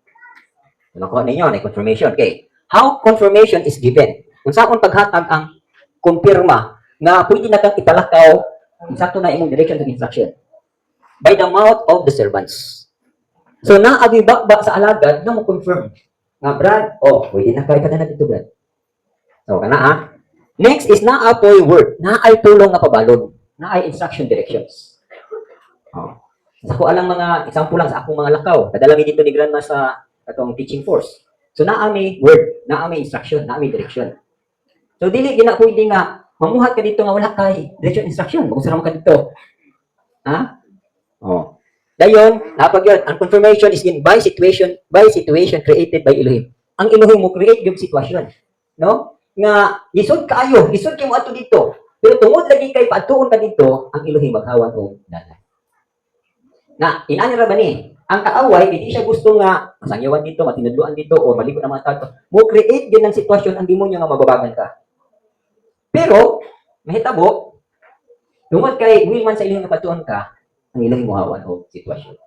Nakuha ninyo, na confirmation. Okay. How confirmation is given? Kung saan paghatag ang kumpirma nga pwede na kang italakaw sakto na imong direction to instruction by the mouth of the servants. So naagi ba sa alagad nga mo confirm nga Brad, oh pwede na kay padana dito Brad. So kana ha. Next is naapoy word, na ay tulong nga pabalon, na ay instruction directions. Oh. Sa ko alang mga example lang sa akong mga lakaw, kadala mi dito ni Grandma sa atong teaching force. So naa may word, naa may instruction, naa may direction. So dili gina pwede nga mamuhat ka dito nga wala kay direction instruction. Mag-usara ka dito. Ha? Oh. Dayon, napag yun, ang confirmation is in by situation created by Elohim. Ang Elohim mo create yung sitwasyon. No? Nga lisod kaayo, lisod kay mo ato dito. Pero tungod lagi kay paatuon ka dito, ang Elohim maghawan og dalan. Na inani ra ba ni? Ang kaaway, hindi siya gusto nga masangyawan dito, matinudluan dito, o maligo na mga tao. Mo create din ng sitwasyon ang demonyo nga mababagan ka. Pero, mahitabo, tungod kay wilman sa ilang napatuan ka, ang ilang muhawan o sitwasyon.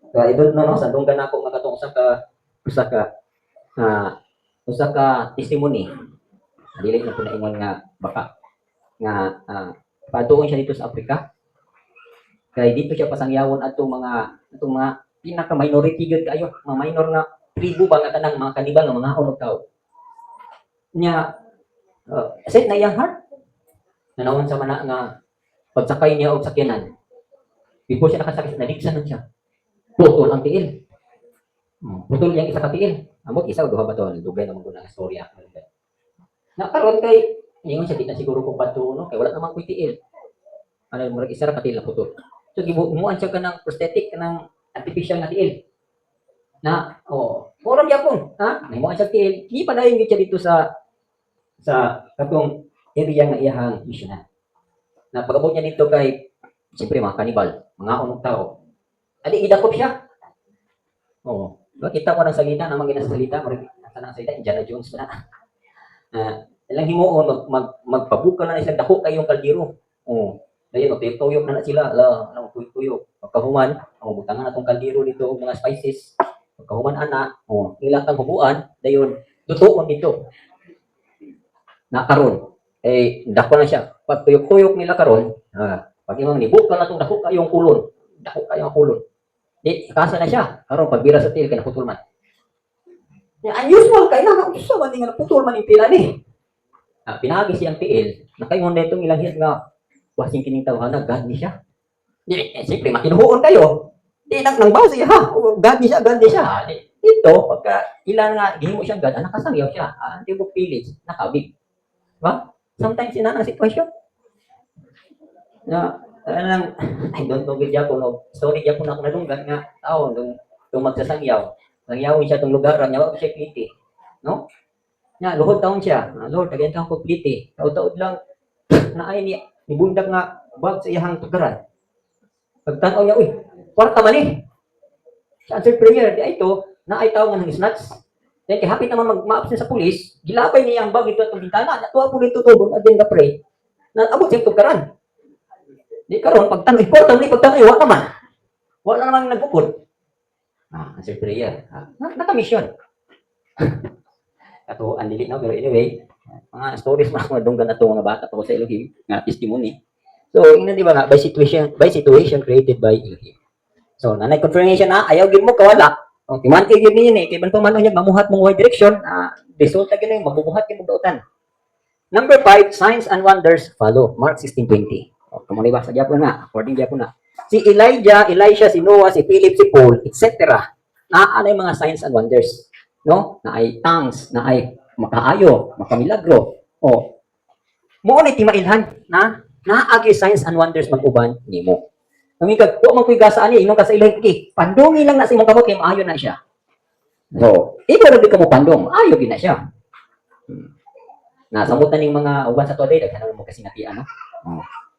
So, I don't know, no? Sa dunggan ako makatong usa ka testimony. Dili na po na ingon nga baka nga patuon siya dito sa Africa. Kay dito siya pasangyawon atong mga pinaka minority gyud kayo, mga minor nga tribo ba nga kanang mga kanibal nga mga unog tao. Nya set na iyang heart. Nanawon sa mana nga pagsakay niya og sakyanan. Before siya nakasakit, naligsan na siya. Putol ang tiil. Putol yang isa ka tiil. Amot isa o duha ba to? Dugay naman ko na istorya. Na karon kay ingon siya, di na siguro kung pato, no? Kay wala namang kuy tiil. Ano, murag isa ra ka tiil na putol. So gibuan siya kanang prosthetic, kanang artificial na tiil. Na, murag yapon, ha? May mo siya tiil. Di pa dayon siya dito sa katong area nga iyahang misyonan. Na pag-abot niya dito kay siyempre mga kanibal, mga unong tao. Adi idakop siya. Kita ko ng salita, namang ginasalita, marami ng salita, Indiana Jones na. Ilang himuon, magpabuka na isang dako kayong kaldero. Dahil magtuyok na sila, tuyok. Pagkahuman, butangan na itong kaldero dito, mga spices. Pagkahuman ana, ilang kang hubuan, dahil tutuon dito. Na karon, dako na siya. Pag tuyok-tuyok nila karon, pag imong nibuka na itong dako kayong kulon. Di, kasa na siya. Karon pagbira sa tiil, kaya naputol man. Unusual, kaya unusual man nga naputol man yung tila ni. Pinagi siyang tiil, nakaingon na itong ilang hit nga, wasing kining tawahan, God ni siya. Di, siyempre, makinuhuon kayo. Di, nangbaw siya, ha? God ni siya. Dito, pagka ilan nga, gihimo siyang God, nakasangyaw siya. Hindi mo pilit, nakabig. Diba? Sometimes, ina ang sitwasyon. Na, I don't know gid ko no. Story gyapon ako nadunggan nga tao nung magsasangyaw. Sangyawin siya tong lugar, nya wa siya pliti. No? Nya luhod taon siya. Lord, tagay taon ko pliti. Taud-taud lang naay ni bundag nga bag sa iyang tugaran. Pagtan-aw niya, uy, kwarta man eh. Sa answer prayer, di ito, naay tawo nga nang snatch. Then kay hapit naman mag-absent sa pulis, gilabay niya ang bag ito atong bintana, natuwa po dito tubon again ka pray. Na abot siyang tugaran. Di karon pagtanong, important ni pagtanong, wa naman. Wa naman nagbukod. Answer prayer. Naka-mission. Ato ang dili na pero anyway, mga stories mga dunggan ato mga bata to sa Elohim nga testimony. So ingnan di ba nga by situation created by Elohim. So nanay confirmation na ayaw gid mo kawala. O timan kay gid niya kay ban pa man unya mamuhat mong way direction, resulta gid mabubuhat kay dautan. Number 5, signs and wonders follow. Mark 16:20. O kamo sa gyapon na, according gyapon na. Si Elijah, Elisha, si Noah, si Philip, si Paul, etc. Naa na mga signs and wonders, no? Na ay tongues, na ay makaayo, makamilagro. O mo ni timailhan na naagi signs and wonders mag-uban nimo. Kami kag wa man kuy gasa ani ingon ka sa ilahi ki. Pandungi lang na sa imong kamot kay maayo na siya. So, ikaw ra di ka mo pandong, ayo gid na siya. Nasamutan ning mga uban sa tuwa daghan mo kasi natian no.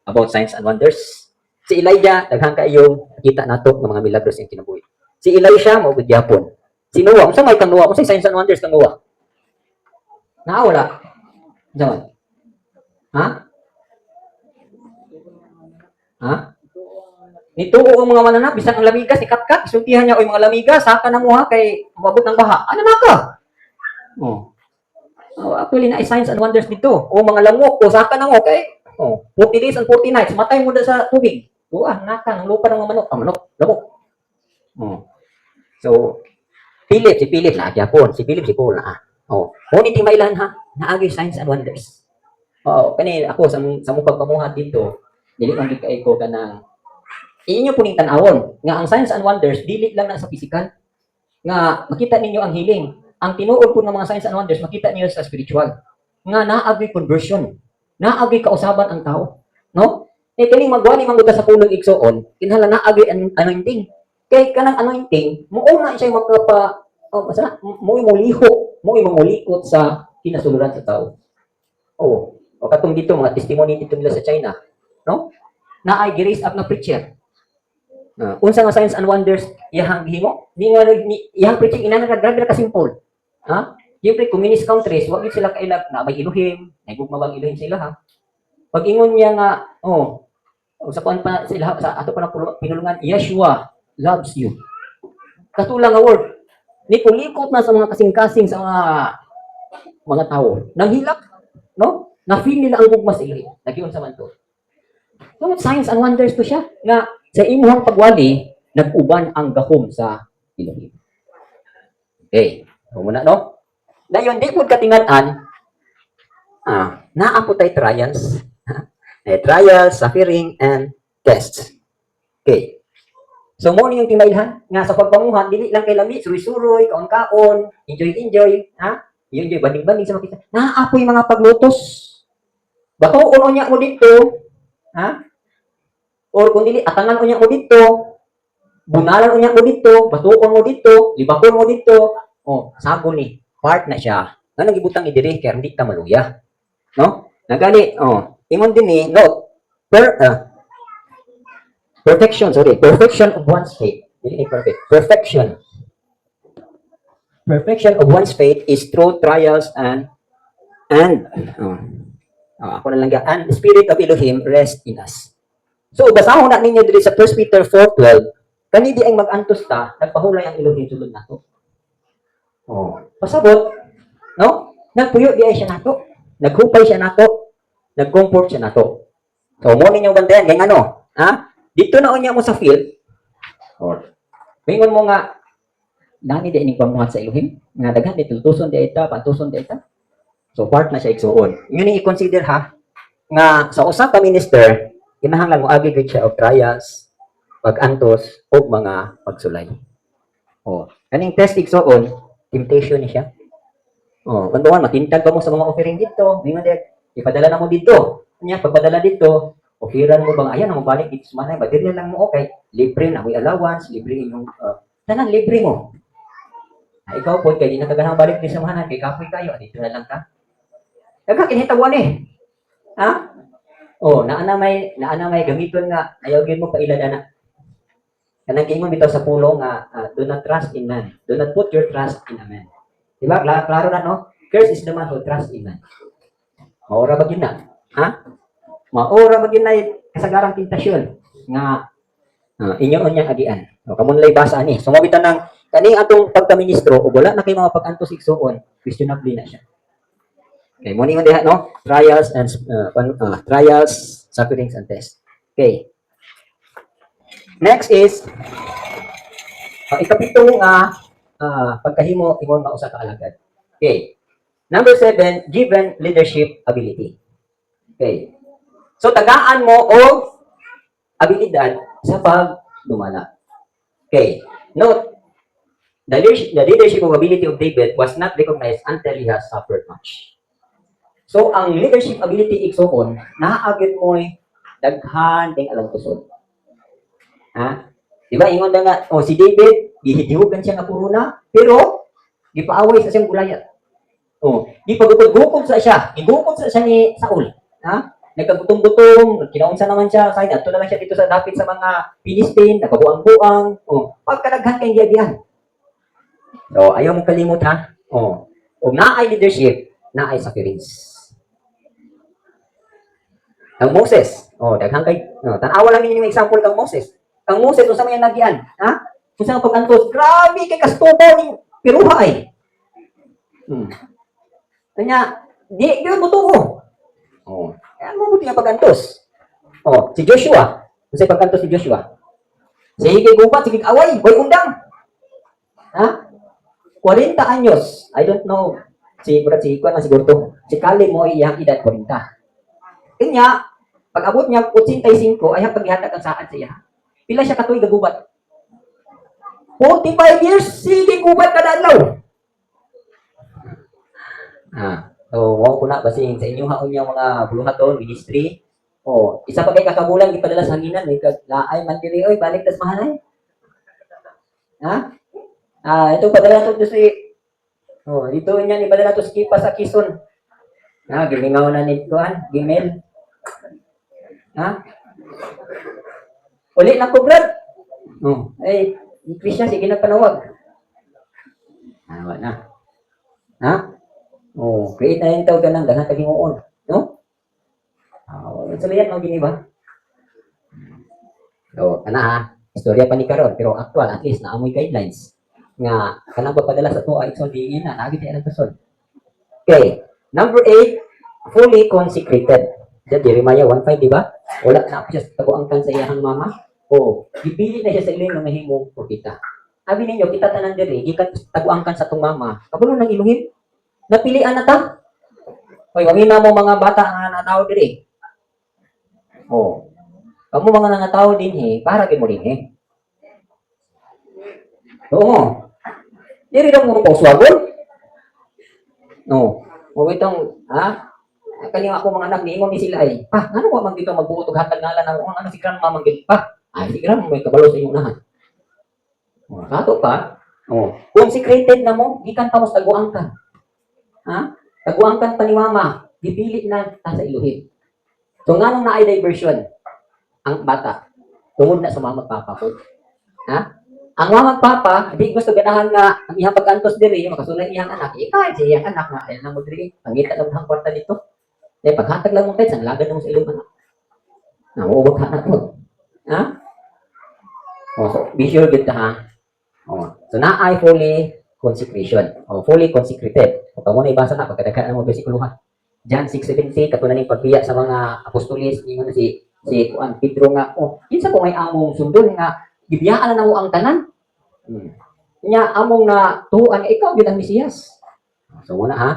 About signs and wonders. Si Elijah daghang kaayo kita nato ng mga milagros yang kinabuhi. Si Elisha mao gud gyapon. Si Noah, unsa may kang Noah? Unsa signs and wonders kang Noah? Wala. Diyan. Ha? Ha? Nituo ang mga mananap, bisan ang lamigas, ikat-kat, isultihan niya, oy mga lamigas, saka na mo ha, kay umabot ng baha. Ano na ka? Actually, na signs and wonders dito. O mga lamok, o saka na mo, kay 40 days and 40 nights, matay mo na sa tubig. Naka, ng lupa ng mga manok. Manok, lamok. So, si Philip na, Japon. Si Philip, si Paul na. Ngunit timailan ha, naagi signs and wonders. Kani ako, sa mong pagpamuhat dito, dili man gid ko ka ng inyo puning tan-awon nga ang signs and wonders dili lang na sa physical nga makita ninyo ang healing. Ang tinuod po ng mga signs and wonders makita niyo sa spiritual nga naagi conversion, naagi kausaban ang tao, no? Kining magwani man sa pulong igsoon kinahanglan naagi ang anointing. Kay kanang anointing muuna siya magpapa mo liho, mo mulikot sa kinasuluran sa tao. O katong dito mga testimony dito nila sa China, no? Na ay raise up na preacher. Unsa nga signs and wonders iyang gihimo? Iyang preaching ina na grabe na kasimple. Siyempre, communist countries, wag sila kailag na may Elohim, naigugma bang Elohim sila ha. Pag ingon niya nga, sa kuan pa sila sa ato pa ng pinulungan, Yeshua loves you. Katulang nga word. Ni kulikot na sa mga kasing-kasing sa mga tao. Nanghilak, no? Na-feel nila ang gugma sa Elohim. Nagiyon sa man to. So, signs and wonders to siya nga sa imuhang pagwali, nag-uban ang gahom sa Elohim. Okay. Muna, no? Dayon, di po katingan-an, naampo tayo trials. Trials, suffering, and tests. Okay. So, mo yung timailhan, nga sa pagpamuhan, dili lang kay lami, suroy-suroy, kaon-kaon, enjoy, enjoy, banding-banding sa makita. Naapoy mga paglutos. Bato, uno niya mo dito, or kung dili, atanan unya mo dito, bunalan unya mo dito, batuon mo dito, libakon mo dito, sago ni, part na siya. Nga nang ibutang idiri, kaya hindi ka maluya. No? Nagali, ingon din ni, note, perfection of one's faith. Dili ni perfect. Perfection of one's faith is through trials and ako na lang and the spirit of Elohim rest in us. So, basahon na ninyo dito sa 1 Peter 4:12, kani di ang mag-antos ta, nagpahulay ang Elohim sulod nato. Pasabot, no? Nagpuyo di ay siya nato. Naghupay siya nato. Nag-comfort siya nato. So, mo ninyo bantayan, kaya ano? Dito na unya mo sa field, mingon mo nga, nani di ining pamuhat sa Elohim, nga daghan di tutuson di ita, pantuson di ita. So, part na siya igsuon. Yun yung i-consider ha, nga sa usap ka minister, kinahanglan mo agi gid siya of trials, pag-antos, o mga pagsulay. Kaning test igsuon, temptation ni siya. Kantuhan, matintag ba mo sa mga offering dito? Ngayon din, ipadala na mo dito. Kanya, pagpadala dito, offeran mo bang, ayan, balik dito sa manay, baterya lang mo, okay, libre na, may allowance, libre yung, tanan, libre mo. Ikaw po, kaya di nakaganang balik dito sa manay, kay kapoy kayo, dito na lang ka. Nagkakinhitawan eh. Naana may gamiton nga, ayaw gid mo pailada na. Kanang ingon bitaw sa pulong nga, do not trust in man. Do not put your trust in a man. Diba? Klaro na, no? Curse is the man who trusts in man. Maura ba yun na? Maura ba yun na kasagarang tentasyon nga inyo niyang agian. Kamun lay basa ni. Sumabitan ng kani atong pagka-ministro o wala na kay mga pag-antos igsuon, questionable na siya. Okay, mo ningon diha no? Trials, sufferings and tests. Okay. Next is ikapitong pagkahimo imong mausa ka alagad. Okay. Number 7, given leadership ability. Okay. So tagaan mo og abilidad sa pagdumala. Okay. Note, the leadership ability of David was not recognized until he has suffered much. So, ang leadership ability igsuon, naaagid mo daghan ding alang kusod. Ha? Diba, ingon na nga, si David, gihidihugan siya nga puruna, pero, gipaaway sa siyang Gulayat. Gipagutod-gukod sa siya, gigukod sa siya ni Saul. Ha? Nagkagutom-gutom, kinaunsa naman siya, say, ato na lang siya dito sa dapit sa mga Philistine, nakabuang-buang, pagkadaghan kay giyabihan. So, ayaw mong kalimot ha. O naay leadership, naay sufferings. Ang Moses, daghang kay, tanawa lang ninyo yung example kang Moses. Ang Moses, kung sa mga nagian, ha? Kung sa pag-antos, grabe kay kastubo ni piruha ay. Kanya, di mo tuho. Kaya mo buti nga pag-antos. Si Joshua, kung sa pag-antos si Joshua, sige gubat, sige away, boy undang. Ha? 40 anyos, I don't know, si Kuan siguro to, si Caleb mo iyang edad 40. Kanya, pag abot niya 85, ay paghihatag ang saan siya. Pila siya katuig gagubat? 45 years, sige gubat kada adlaw. So, mo ko na basin sa inyo haon yung mga buluhaton, ministry. Isa pa kay kakabulan gipadala sa hanginan, laay man diri oy, balik tas mahanay. Ha? Ito padala to si ito niya ni padala to si Kipa sa Quezon. Gimingaw na ni Kuan, Gmail. Ha? Uli na ko, Brad. Christian, sige na panawag. Wala na. Ha? Create na yung tawag ka ng dahang tagingoon. No? Sabihan mo, gini ba? So, ha? Istorya pa ni Karon, pero actual, at least, naamoy guidelines. Nga, kanang papadala sa tuwa, ikson, diingin na, nagit na yung person. Okay. Number 8, fully consecrated. Jeremiah 1:5, di ba? Wala na siya sa taguangkan sa iyang mama. Ipili na siya sa ilim ng mahimong propeta. Sabi ninyo, kita tanan diri, gikan taguangkan sa tong mama. Kapulo ng iluhin. Napilian na ta. Wangin na mo mga bata nga natao diri. Kamu mga nangatao din para kay mo din Diri daw mo pauswagon. Itong, kani ako mga anak niingon ni sila ay, ano ko man dito magbuot og hatag ngalan ng ano si grandma man gid si grandma may kabalo sa inyong nahan. Kato pa, consecrated na mo, gikan ta mo sa taguangkan. Taguangkan pa ni mama, dipili na ta sa iluhin. So nganong naay diversion ang bata tungod na sa mama papa ko. Ang mama papa, di gusto ganahan nga ang iyang pag-antos diri makasulay iyang anak. Ikaw si iyang anak nga ay nang mo diri, pangita lang ang kwarta dito. Paghatag lang mo tayo, sang lagad mo sa ilong anak. Nauubag anak mo. So, be sure good ha. So, na-ay fully consecration. Fully consecrated. Kung mo na ibasa na, pagkadagaan na mo bersikulo ha. John 6:17, katunan yung pagbiya sa mga apostolis, yung si Pedro nga, kinsa ko may among sundon nga, gibiyaan na mo ang tanan. Nya, among na tuhuan, ikaw yun ang Mesiyas. So, muna ha.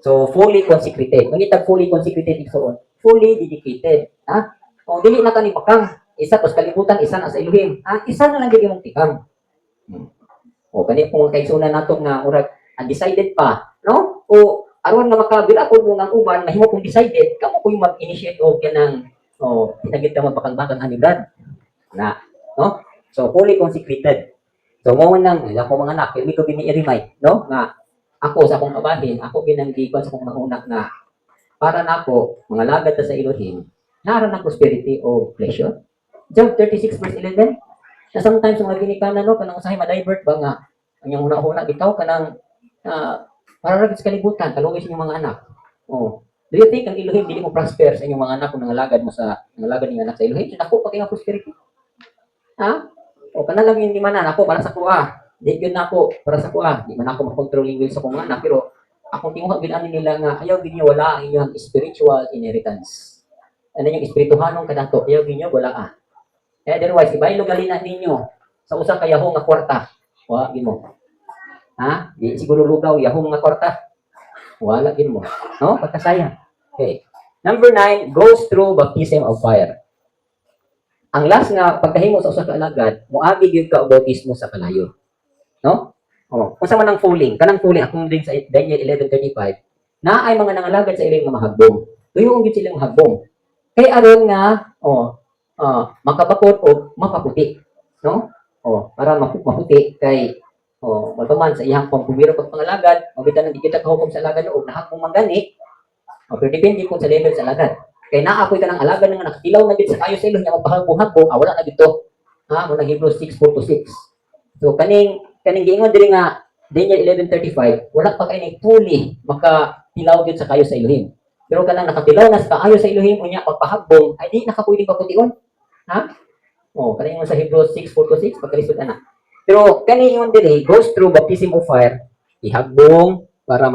So, fully consecrated. Mangitag fully consecrated igsoon. Fully dedicated. Dili na kani bakang. Isa tos kalibutan, isa na sa Elohim. Isa na lang gid imong tikang. Kani kung kaigsunan nato nga murag undecided pa, no? Aron nga makabila ko mo ang uban, mahimo kung decided, kamo ko yung mag-initiate og kanang pinagita mo bakang-bakang ani Brad. No? So, fully consecrated. So, mo nang ako mga anak, hindi ko bini-remind, no? Nga ako sa akong kabahin, ako ginanggipan sa akong nangunak na para na ako, mga lagad sa Elohim, naran ng prosperity o pleasure. Job 36:11, na sometimes mga ginikanan, no, kanang usahay ma-divert ba nga, ang yung una-una, bitaw kanang para rin sa kalibutan, talungis yung mga anak. Do you think ang Elohim hindi mo prosper sa inyong mga anak kung nangalagad mo sa, nangalagad ng anak sa Elohim? So, ako, pati nga prosperity. Kana lang yung limanan, ako, para sa kuha. di yun na ako para sa kuha, di man ako makontrolling will sa kong anak, pero akong tinguha gid nila nga ayaw gid niyo wala ang inyong spiritual inheritance. Ano yung espirituhanong kadato, ayaw gid niyo wala otherwise ibaylo galina ninyo sa usa ka yahong nga kwarta. Wa gid mo. Ha? Di siguro lugaw yahong nga kwarta. Wala gid mo. No? Pagkasayang. Okay. Number 9, goes through baptism of fire. Ang last nga pagkahimo sa usa ka alagad, moagi gyud ka og bautismo sa kalayo. No? Oh, unsa man ang fooling? Kanang fooling akong din sa Daniel 11:35, na ay mga nangalagad sa ilang nga mahagbong. Tuyo gyud silang mahagbong. Kay aron nga makabakod o mapaputi, no? Para maputi kay magpaman sa iyang pambumiro pag pangalagad, mabitan nang kita kahukom sa alagad o nahakong manggani. Pero depende po sa level sa alagad. Kay naapoy ka ng alagad nga nakatilaw na gid sa kayo sa ilo nya magpahagbong-hagbong, wala na dito. Mo nang Hebrews 6:4-6. So kaning giingon diri nga Daniel 11:35, wala pa kay ni fully makatilaw gyud sa kayo sa Elohim. Pero kanang nakatilaw na sa kaayo sa Elohim unya pagpahagbong ay di nakapwede paputiyon. Kaning sa Hebrews 6:4-6 pagkalisod ana. Pero kani ingon diri goes through baptism of fire, ihagbong para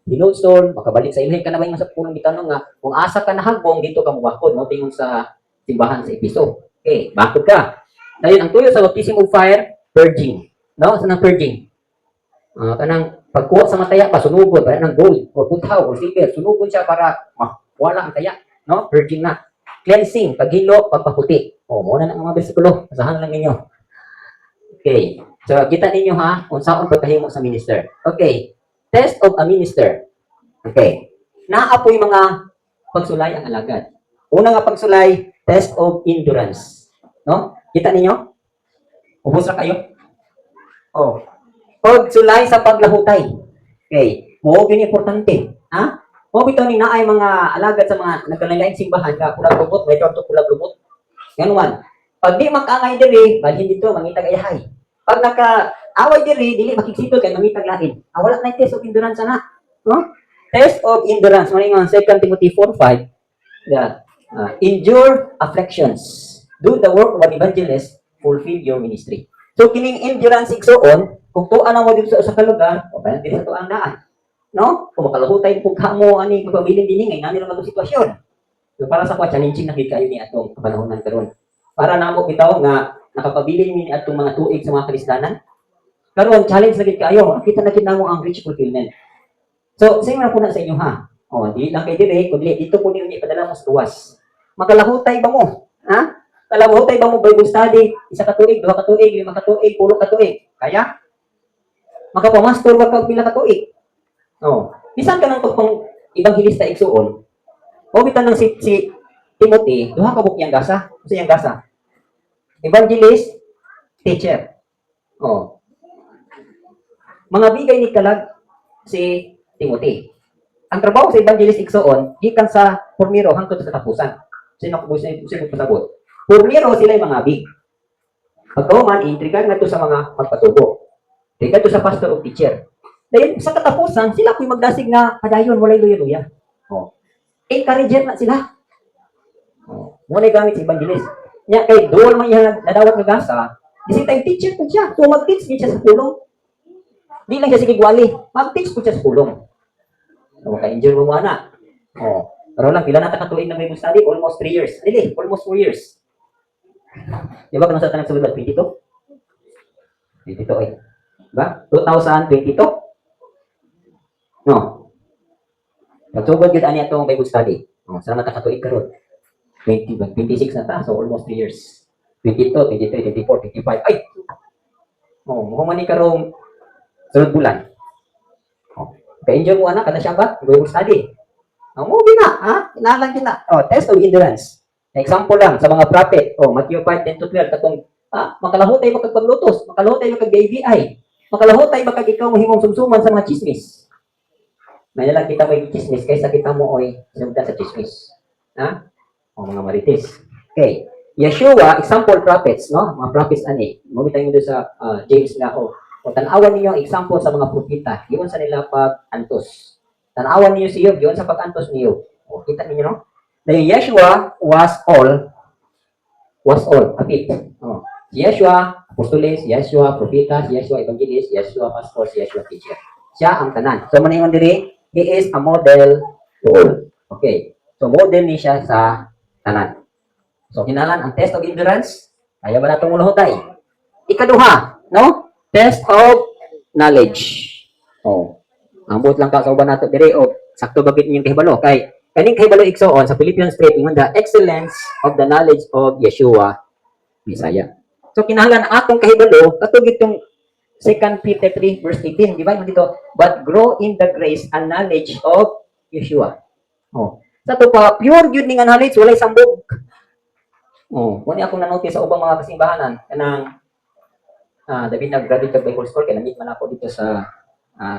hinulsol, makabalik sa Elohim kana ba yung sa pulong gitanong nga kung asa ka nahagbong dito ka mubakod mo tingon sa simbahan sa Episo. Okay, bakod ka. Dayon ang tuyo sa baptism of fire, purging. No, sa nang purging. Kanang pagkuha sa mataya pasunugon para ng gold o puthaw o silver, sunugon siya para wala ang taya, no? Purging na. Cleansing, paghilo, pagpaputi. Mo na ang mga bersikulo, basahan lang ninyo. Okay. So kita ninyo ha, kung saan pagkahimo sa minister. Okay. Test of a minister. Okay. Naapoy mga pagsulay ang alagad. Una nga pagsulay, test of endurance. No? Kita ninyo? Ubus ra kayo? Pagsulay sa paglahutay. Okay. Mo gyud importante. Ha? Mo bitaw ni naay mga alagad sa mga nagkalain simbahan ka kulag lubot, may torto kulag lubot. Ganuan. Pag di makangay diri, balhin dito mangitag ayahay. Pag naka-away diri, dili makigsitol kay mangitag lain. Wala na test of endurance na. No? Test of endurance. Maningon 2 Timothy 4:5. Endure afflictions. Do the work of an evangelist. Fulfill your ministry. So kining endurance igsoon, kung tuan mo dito sa kalugar, o kaya dito sa tuang daan. No? Kung makalahutay kung kamo ani pagpabilin dinhi ngay nani ra sitwasyon. So para sa ko challenging na gid kayo ni atong kapanahon karon. Para namo bitaw nga nakapabilin mi atong mga tuig sa mga Kristiyanan. Karon challenge na gid kayo. Kita na gid namo ang rich fulfillment. So same ra po na sa inyo ha. Di lang kay dire kundi dito po niyo ipadala mo sa luwas. Makalahutay ba mo? Ha? Kalahutay ba mo Bible study? 1 ka tuig, 2 ka tuig, 5 ka tuig, 10 ka tuig. Kaya? Makapamaster ba ka pila ka tuig? Bisan ka ng pagpang evangelista igsuon. Bitan ng si Timothy, duha ka buk yang gasa. Sa yang gasa. Evangelist, teacher. Mga bigay ni kalag si Timothy. Ang trabaho sa evangelist igsuon, gikan sa formiro hangtod sa katapusan. Sino pasabot? Formiro sila yung mga big. Pagkauman, intrigan nga to sa mga magpatubo. Intrigan to sa pastor o teacher. Dahil sa katapusan, sila ko'y magdasig na padayon, walay luya-luya. Encourager na sila. Muna gamit sa evangelist. Nya kay dual man yan nadawat nga gasa, di time teacher po siya. So mag-teach siya sa pulong. Di lang siya sige gwali. Mag-teach po siya sa pulong. Maka-enjoy mo na. Pero lang, pila na takatuig na Bible study? Almost 3 years. Dili, almost 4 years. Di ba kung sa tanang sulod? 22? 22 eh. Diba? 2022? No. Nagsugod yun ani atong Bible study. Salamat nakatuig karon. 26 na ta, so almost 3 years. 22, 23, 24, 25. Ay! Mukhang ni karong sunod bulan. Ka-enjoy mo anak, kada siya ba? Bible study. Movie na, ha? Inalang din na. Test of endurance. Example lang, sa mga prophet. Matthew 5:10-12, katong, makalahutay mo kag paglutos, makalahutay mo kag BBI, makalahutay mo kag ikaw mahimong sumsuman sa mga chismis. May nalang kita may chismis, kaysa kita mo sinugda sa chismis. Ha? Mga marites. Okay. Yeshua, example prophets, no? Mga prophets ani. Mabita mo doon sa James nga, tanawan niyo ang example sa mga propeta. Yun sa nila pag-antos. Tanawan niyo si Job, yun sa pag-antos niyo. Kita niyo, no? Dahil Yeshua was all, kapit. Si Yeshua, apostoles, si Yeshua, propeta, si Yeshua, evangelist, si Yeshua, pastor, si Yeshua, teacher. Siya ang tanan. So, maningon diri, he is a model to all. Okay. So, model ni siya sa tanan. So, kinalan ang test of endurance. Kaya ba natong ulahotay? Ikaduha, no? Test of knowledge. Oh. Ambot lang ka sa uban nato diri o sakto bagit ninyong kahibalo kay kaning kahibalo igsoon sa Philippians 3 ingon the excellence of the knowledge of Yeshua Messiah. So kinahanglan ang atong kahibalo katong itong 2 Peter 3 verse 18, di ba? Dito, but grow in the grace and knowledge of Yeshua. Oh. Sa to pa pure gyud ning knowledge walay sambog. Oh, muni akong na-notice sa ubang mga kasimbahanan kanang David nag-graduate sa Bible School kaya namit man ako dito sa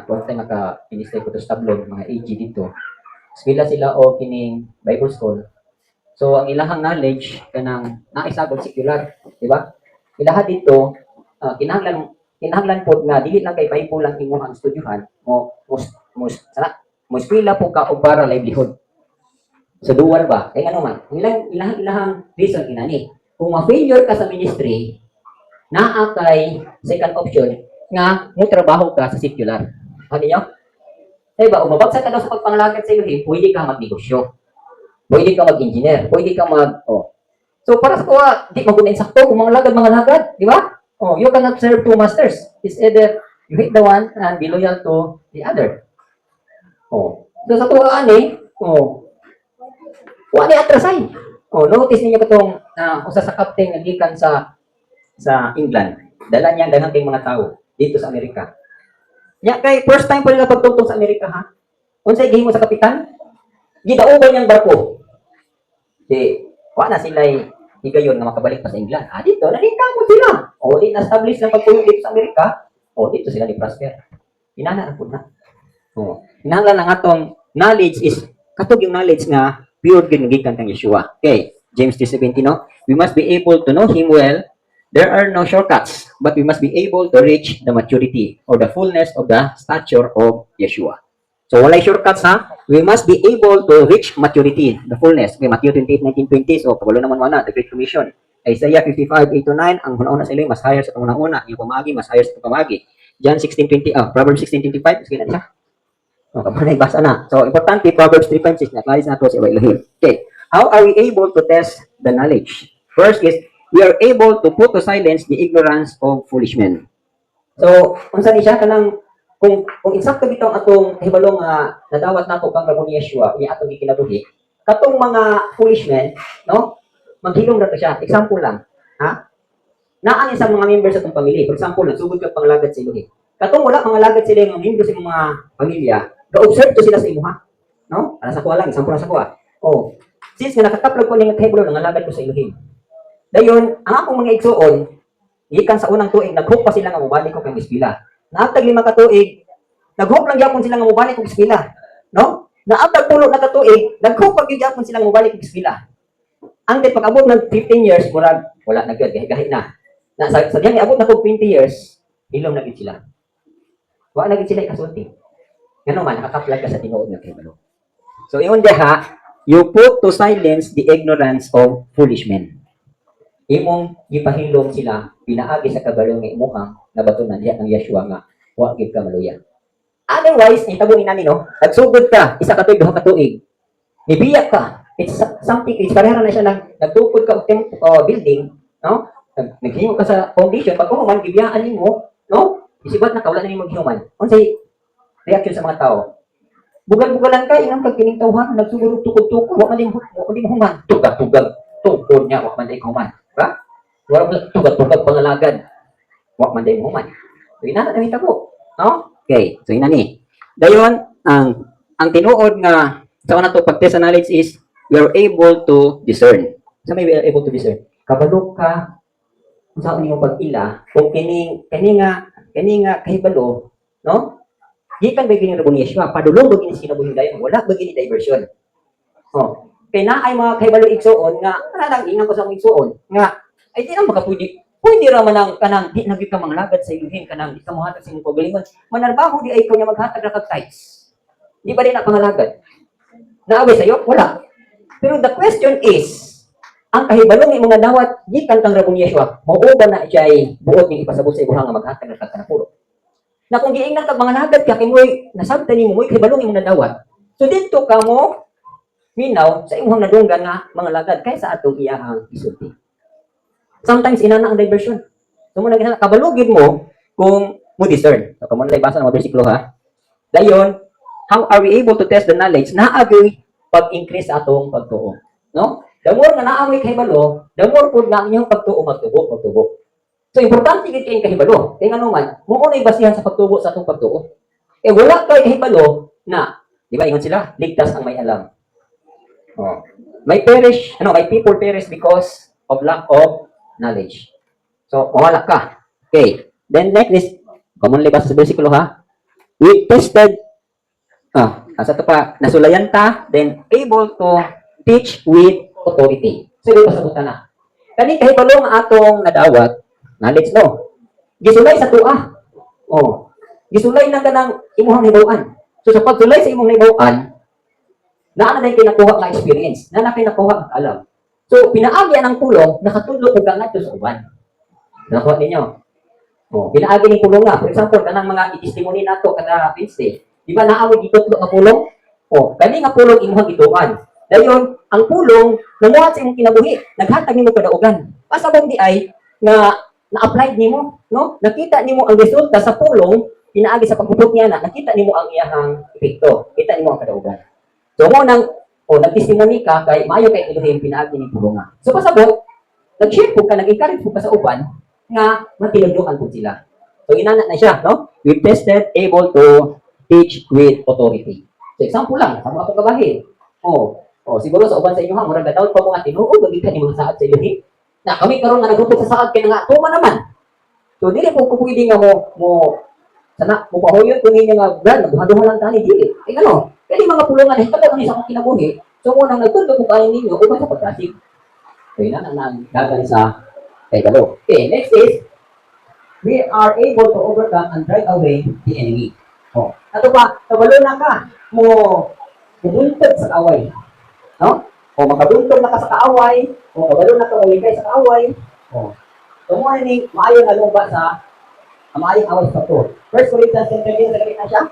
tuwang tayo naka-ministry ko to sa tablog, mga AG dito. Sila sila o kining Bible School. So, ang ilahang knowledge, kanang naisagol secular, di ba? Ilaha dito, kinahanglan po nga, dili lang kay Bible lang imo ang estudyuhan, mo eskwela po ka o para livelihood. So, dual ba? Kaya ano man, ilahang reason inani. Kung ma-failure ka sa ministry, naa kay second option, nga mo trabaho ka sa secular. Ano niyo? Diba, umabagsak ka daw sa pagpangalagad sa iyo, pwede ka magnegosyo. Pwede ka mag-engineer. Pwede ka So, para sa kuha, di magunain sakto kung mga lagad, di ba? Oh, you cannot serve two masters. It's either you hate the one and be loyal to the other. Oh. So, sa kuha, wala atrasay. Oh, notice niyo katong usa sa captain nga gikan sa England. Dala niya daghang kay mga tao dito sa Amerika. Ya kay first time pa nila pagtugtog sa Amerika ha. Unsay gihimo sa kapitan? Gidauban niyang barko. Di wa na sila higayon nga makabalik pa sa England. Dito naningkamot sila. O di na-establish ng pagpuyo dito sa Amerika. O dito sila ni prosper. Inana na pud na. O, hinanglan ang atong knowledge is katog yung knowledge nga pure gyud gikan kang Yeshua. Okay, James 3:17 no. We must be able to know him well. There are no shortcuts, but we must be able to reach the maturity or the fullness of the stature of Yeshua. So, walay shortcuts ha. We must be able to reach maturity, the fullness. Okay, Matthew 28:19-20. So, kabalo naman mo na, the Great Commission. Isaiah 55:8-9. Ang una-una sa ilay, mas higher sa una-una. Yung pamagi, mas higher sa pamagi. John 16:20. Proverbs 16:25. Sige na siya. Kapag basa na. So, importante, Proverbs 3:6. Naklaris na ito sa Elohim. Okay. How are we able to test the knowledge? First is, we are able to put to silence the ignorance of foolish men. So, unsa ni siya kanang kung insakto bitaw atong hibalong nadawat nato kang Rabbi Yeshua ni atong gikinabuhi, katong mga foolish men, no? Maghilom na to siya. Example lang, ha? Naan sa mga members sa atong pamilya. For example, nagsugod ka panglagad sa Elohim. Katong wala mga lagad sila ng membro sa mga pamilya, ga-observe to sila sa imuha. No? Para sa kuha lang, example lang sa kuha. Oh, since nga nakakaplag ko ning kahibalo nga lagad ko sa Elohim. Dayon, ang akong mga igsuon, gikan sa unang tuig, nag-hope pa sila nga mubalik ko kang ispila. Naagtag 5 ka tuig, nag-hope lang gyapon sila nga mubalik ko ispila. No? Naagtag 10 na ka tuig, nag-hope pa gyapon sila nga mubalik ko ispila. Ang dit pag-abot ng 15 years, murag wala na gyud, gahi na. Sa diyan abot na ko 20 years, ilom na gyud sila. Wa na gyud sila ikasulti. Ngano man nakakaplag ka sa tinuod nga kahibalo. So ingon diha, you put to silence the ignorance of foolish men. Imong gipahilom sila pinaagi sa kabalo nga imuhang nabatunan diha ng Yeshua nga wa gid ka maluya. Otherwise, itabong inani no, nagsugod ka isa ka tuig duha ka tuig. Nibiyak ka. It's something, it's parehara na siya nagtukod ka og building, no? Naghimo ka sa foundation pag human gibiyaan nimo, no? Isibat na wala na nimo maghiuman. Unsay reaction sa mga tao? Bugal-bugalan ka inang pagkining tawhan nagsugod tukod-tukod wa man din human. Tugag-tugag tukod niya wa man din human. Ba? Wala mo tugad-tugad pangalagad. Wa man day mo man. So ina na hitabo. No? Okay, so ina ni. Dayon ang tinuod nga sa una to pag-test knowledge is we are able to discern. Sa may we are able to discern. Kabalo ka sa imong pag-ila kung kini nga kahibalo, no? Gikan ba gini Rabbi Yeshua padulong ba gini sinabuhin dayon wala ba gini diversion. Oh. Kaya na ay mga kahibalo igsuon nga kanang ingan ko sa mga igsuon nga ay di na pwede ra man ang kanang di nagit ka manglagad sa iluhin kanang di ka mohatag sa imong pagalingon manarbaho di ay ko nya maghatag ra kag tithes di ba di na pangalagad naaway sayo wala pero the question is ang kahibalo ng mga dawat gikan kang Rabong Yeshua mauban na siya'y buot ng ipasabot sa ibuhang nga maghatag ng kanapulo. Na kung giingnan kag mga nagad ka kay mo'y nasabtan nimo mo'y kahibalo ng mga dawat. So dito ka mo minaw sa imong nadunggan nga mga lagad kaysa atong iyahang isulti. Sometimes inana ang diversion. So mo naging kabalugid mo kung mo discern. So kamo na basa ng mga bersikulo ha. Dayon, how are we able to test the knowledge na agi pag-increase sa atong pagtuo, no? The more nga naamoy kahibalo, the more pud na inyong pagtuo magtubo. So importante gid kay kahibalo. Kay ngano man, mo unay basihan sa pagtubo sa atong pagtuo. Eh wala kay kahibalo na, di ba ingon sila, ligtas ang may alam. Oh. May people perish because of lack of knowledge. So, mawala ka. Okay. Then next is, commonly basa sa bersikulo ha, we tested, asa to pa, nasulayan ta, then able to teach with authority. So, ito pasabutan na. Kani kahibalo nga atong nadawat, knowledge no. Gisulay sa tua. Oh. Gisulay na kanang imuhang hibaw-an. So, sa pagsulay sa imong hibaw-an, na na kinakuha nga experience, na kinakuha ang alam. So, pinaagi ang pulong, nakatudlo ko gangat sa uban. Nakuha ninyo. Oh, pinaagi ni pulong nga. For example, kanang mga i-testimony nato kada Wednesday. Di ba naawag itutlo nga pulong? Oh, kani nga pulong imuhang ituan. Dayon, ang pulong namuhat sa imong kinabuhi, naghatag nimo kadaugan. Pasabong di ay nga na-applied nimo, no? Nakita nimo ang resulta sa pulong, pinaagi sa paghubot niya na, nakita nimo ang iyahang epekto. Kita nimo ang kadaugan. So mo nang nag-testimony ka kay maayo kay Elohim pinaagi ni pulong nga. So pasabot, nag-share po ka, nag-encourage po ka sa uban nga matinudlokan po sila. So inana na siya, no? We tested able to teach with authority. So example lang, sa mga pagkabahin. Siguro sa uban sa inyo ha, murag gadaw pa mga tinuod, magiging ni mga saad sa Elohim. Na kami karon nga nagupot sa saad kay nga tuma naman. So dili po ko pwede nga mo sana mo pahoyon kun inyo nga brand, nagduha lang tani dili. Kay ano? Kaya mga pulungan hitabo ang isang kinabuhi. So mo nang nagtundo ko kayo ninyo uban sa pagkasig. So yun ang gagal sa kahibalo. Okay, next is, we are able to overcome and drive away the enemy. Ato pa, kabalo na ka, buntog sa kaaway. No? Makabuntog na ka sa kaaway, kabalo na ka maligay sa kaaway. So mo ni maayo na lumba sa maayong away sa to. First Corinthians 10:13 na siya.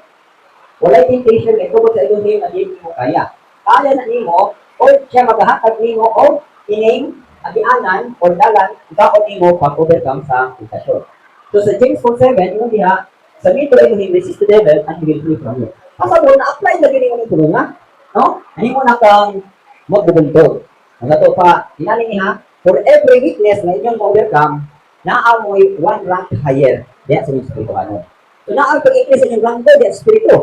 Walay temptation kay tungkol sa Elohim na di mo kaya. Kaya na nimo o siya maghahatag nimo o ining agianan o dalan dapat nimo pag-overcome sa tentasyon. So sa James 4:7, yun diha, submit to Elohim, resist the devil, and he will flee from you. Pasabot na apply na gini mo tulong ha? No? Ani mo na kang magbubuntog. Ang ato pa, hinali niya, for every weakness na inyong overcome, naamoy one rank higher. Diya sa inyong spirituano. So naang pag-increase sa inyong rank diya sa spiritu.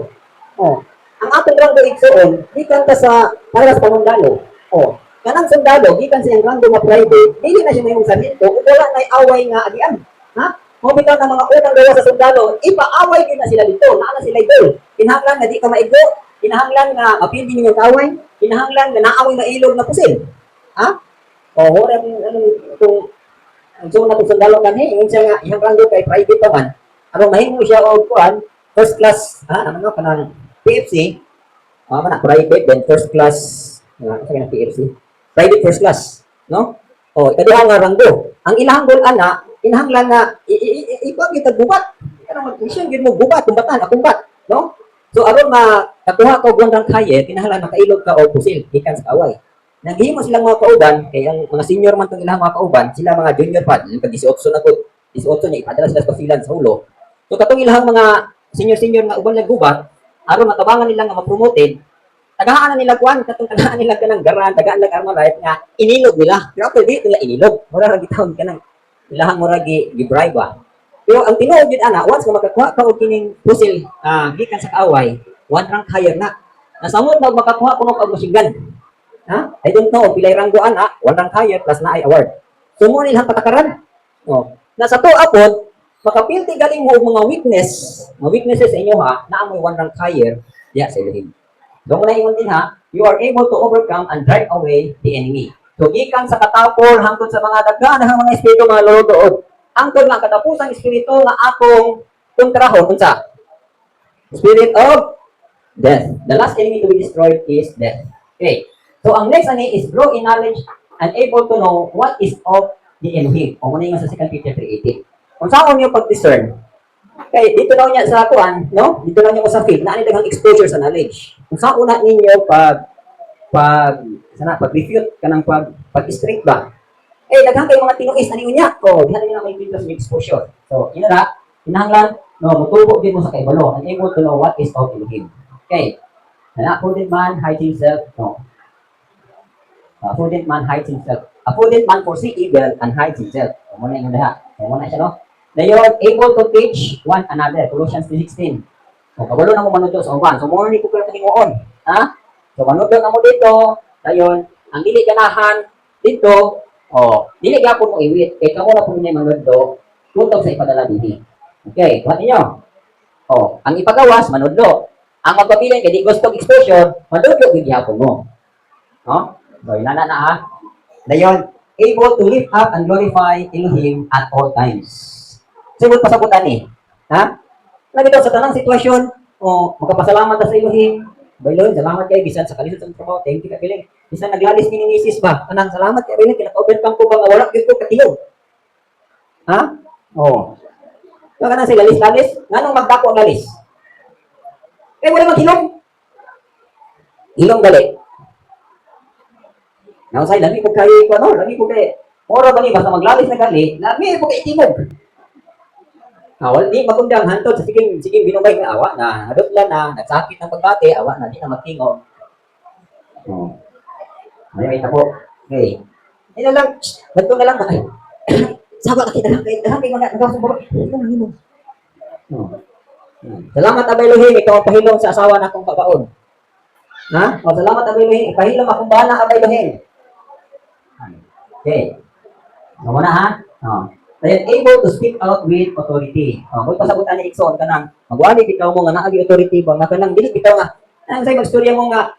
Ang atong rango igsoon, di kanta sa para sa pamundalo. Kanang sundalo, gikan sa iyang rango nga private, dili na siya mayong sarhento, ug wala na'y away nga agian. Ha? Mo bitaw ng mga unang gawa sa sundalo, ipaaway din na sila dito, naa na sila idol. Kinahanglan na di ka maigo, kinahanglan nga mapindi ninyo kaaway, kinahanglan nga naaway nga ilog na pusil. Ha? Hora itong ang na itong sundalo kanhi, yung siya nga, iyang rango kay private naman, arong mahimo siya o kuhan, first class, kanang PFC, private, then first class, sa kanang PFC, private first class, no? Ikaduha nga ranggo. Ang ilahang ana, inahanglan na ipag kita gubat. Kanang mag-mission gid mo gubat, kumbatan, akumbat, no? So aron katuha ka og rank higher, kinahanglan makailog ka og pusil gikan sa kaway. Naghimo silang mga kauban, kay ang mga senior man tong ilang mga kauban, sila mga junior pa, pag 18 na ko, 18 niya ipadala sila sa pasilan sa ulo. So katong ilang mga senior nga uban naggubat, aron matabangan nila nga ma-promoted, tagaan nila kuan, katong tagaan nila kanang garan, tagaan nila Armalite nga inilog nila. Pero after dito nila inilog, mura ra gitawon kanang ilahang mura gi-bribe ba. Pero ang tinuod yun once nga makakuha ka og kining pusil gikan sa kaaway, one rank higher na. Nasamot na makakuha kuno og machine gun. I don't know, pilay ranggo ana, one rank higher plus na ay award. So mo nilang patakaran. Nasa to apod, makapilti galing mo mga weaknesses sa inyo ha, na amoy one rank higher, diya sa Elohim. So muna ingon din ha, you are able to overcome and drive away the enemy. So gikan sa katapor hangtod sa mga daghan mga espiritu mga lorodood. Hangtod nga katapusang espiritu nga atong kontrahon unsa? Spirit of death. The last enemy to be destroyed is death. Okay. So ang next ani is grow in knowledge and able to know what is of the Elohim. O muna yung sa 2 Peter 3:18. Kung saan yung pag-discern, kay dito na niya sa kuan, no? Dito na niya sa faith, na daghang exposure sa knowledge. Kung saan una ninyo pag-refute kanang pag-straight ba? Daghang kay mga tinuis ani unya. Ko, diha na may pintos ng exposure. So, ina na, kinahanglan no, mutubo din mo sa kaibalo and able to know what is of Elohim. Okay. A prudent man hides himself. No. A prudent man hides himself. A prudent man foresee evil and hides himself. Muna yung diha. Muna siya, no? They are able to teach one another. Colossians 3:16. So, kabalo na mo manudlo sa uban. So, muna ni ko kayo tingoon. Ha? So, manudlo na mo dito. Dayon, ang dili ganahan dito, dili gyapon mo iwit. Kay kamo na po niya manudlo, tutog sa ipadala dinhi. Okay, kuha ninyo. Ang ipagawas, manudlo. Ang magpabilin, kaya di gusto exposure, manudlo yung gyapon mo. So, inana na ha. Dayon, able to lift up and glorify Elohim at all times. Siguro pasabutan eh. Ha? Nagito sa tanang sitwasyon, magpapasalamat sa Elohim. Baylon, salamat kayo, bisan sa kalisod ng trabaho, thank you kabiling. Bisan naglalis ni Nisis ba? Kanang salamat kayo, bilang, kinaka-overcome ko ba nga wala, ko katiyog. Ha? So, kanang si lalis-lalis, nganong magdako ang lalis? Wala maghilong. Hilong gali. Nausay, lagi po kayo, lagi po kayo. Moro ba ni, basta maglalis na gali, lagi po kayo itimog. Di magundang hantod sa siging binubay ng awa na, nadutla na, nagsakit ng pagbati, awa na, di na magtingog. May po. Okay. Ito lang, ba't na lang, ay, sawa ka kita lang, kayo mga nagawasang baba, hilong. Salamat Abay Elohim, ikaw ang pahilong sa asawa na akong babaon. Ha? Salamat Abay Elohim, ipahilong akong bana Abay Elohim. Okay. Muna ha? They are able to speak out with authority. Kung pasagutan ni Ikson, kanang, magwali bitaw mo nga naagi authority ba, nga kanang, dili bitaw nga, kanang sa'yo magstorya mo nga,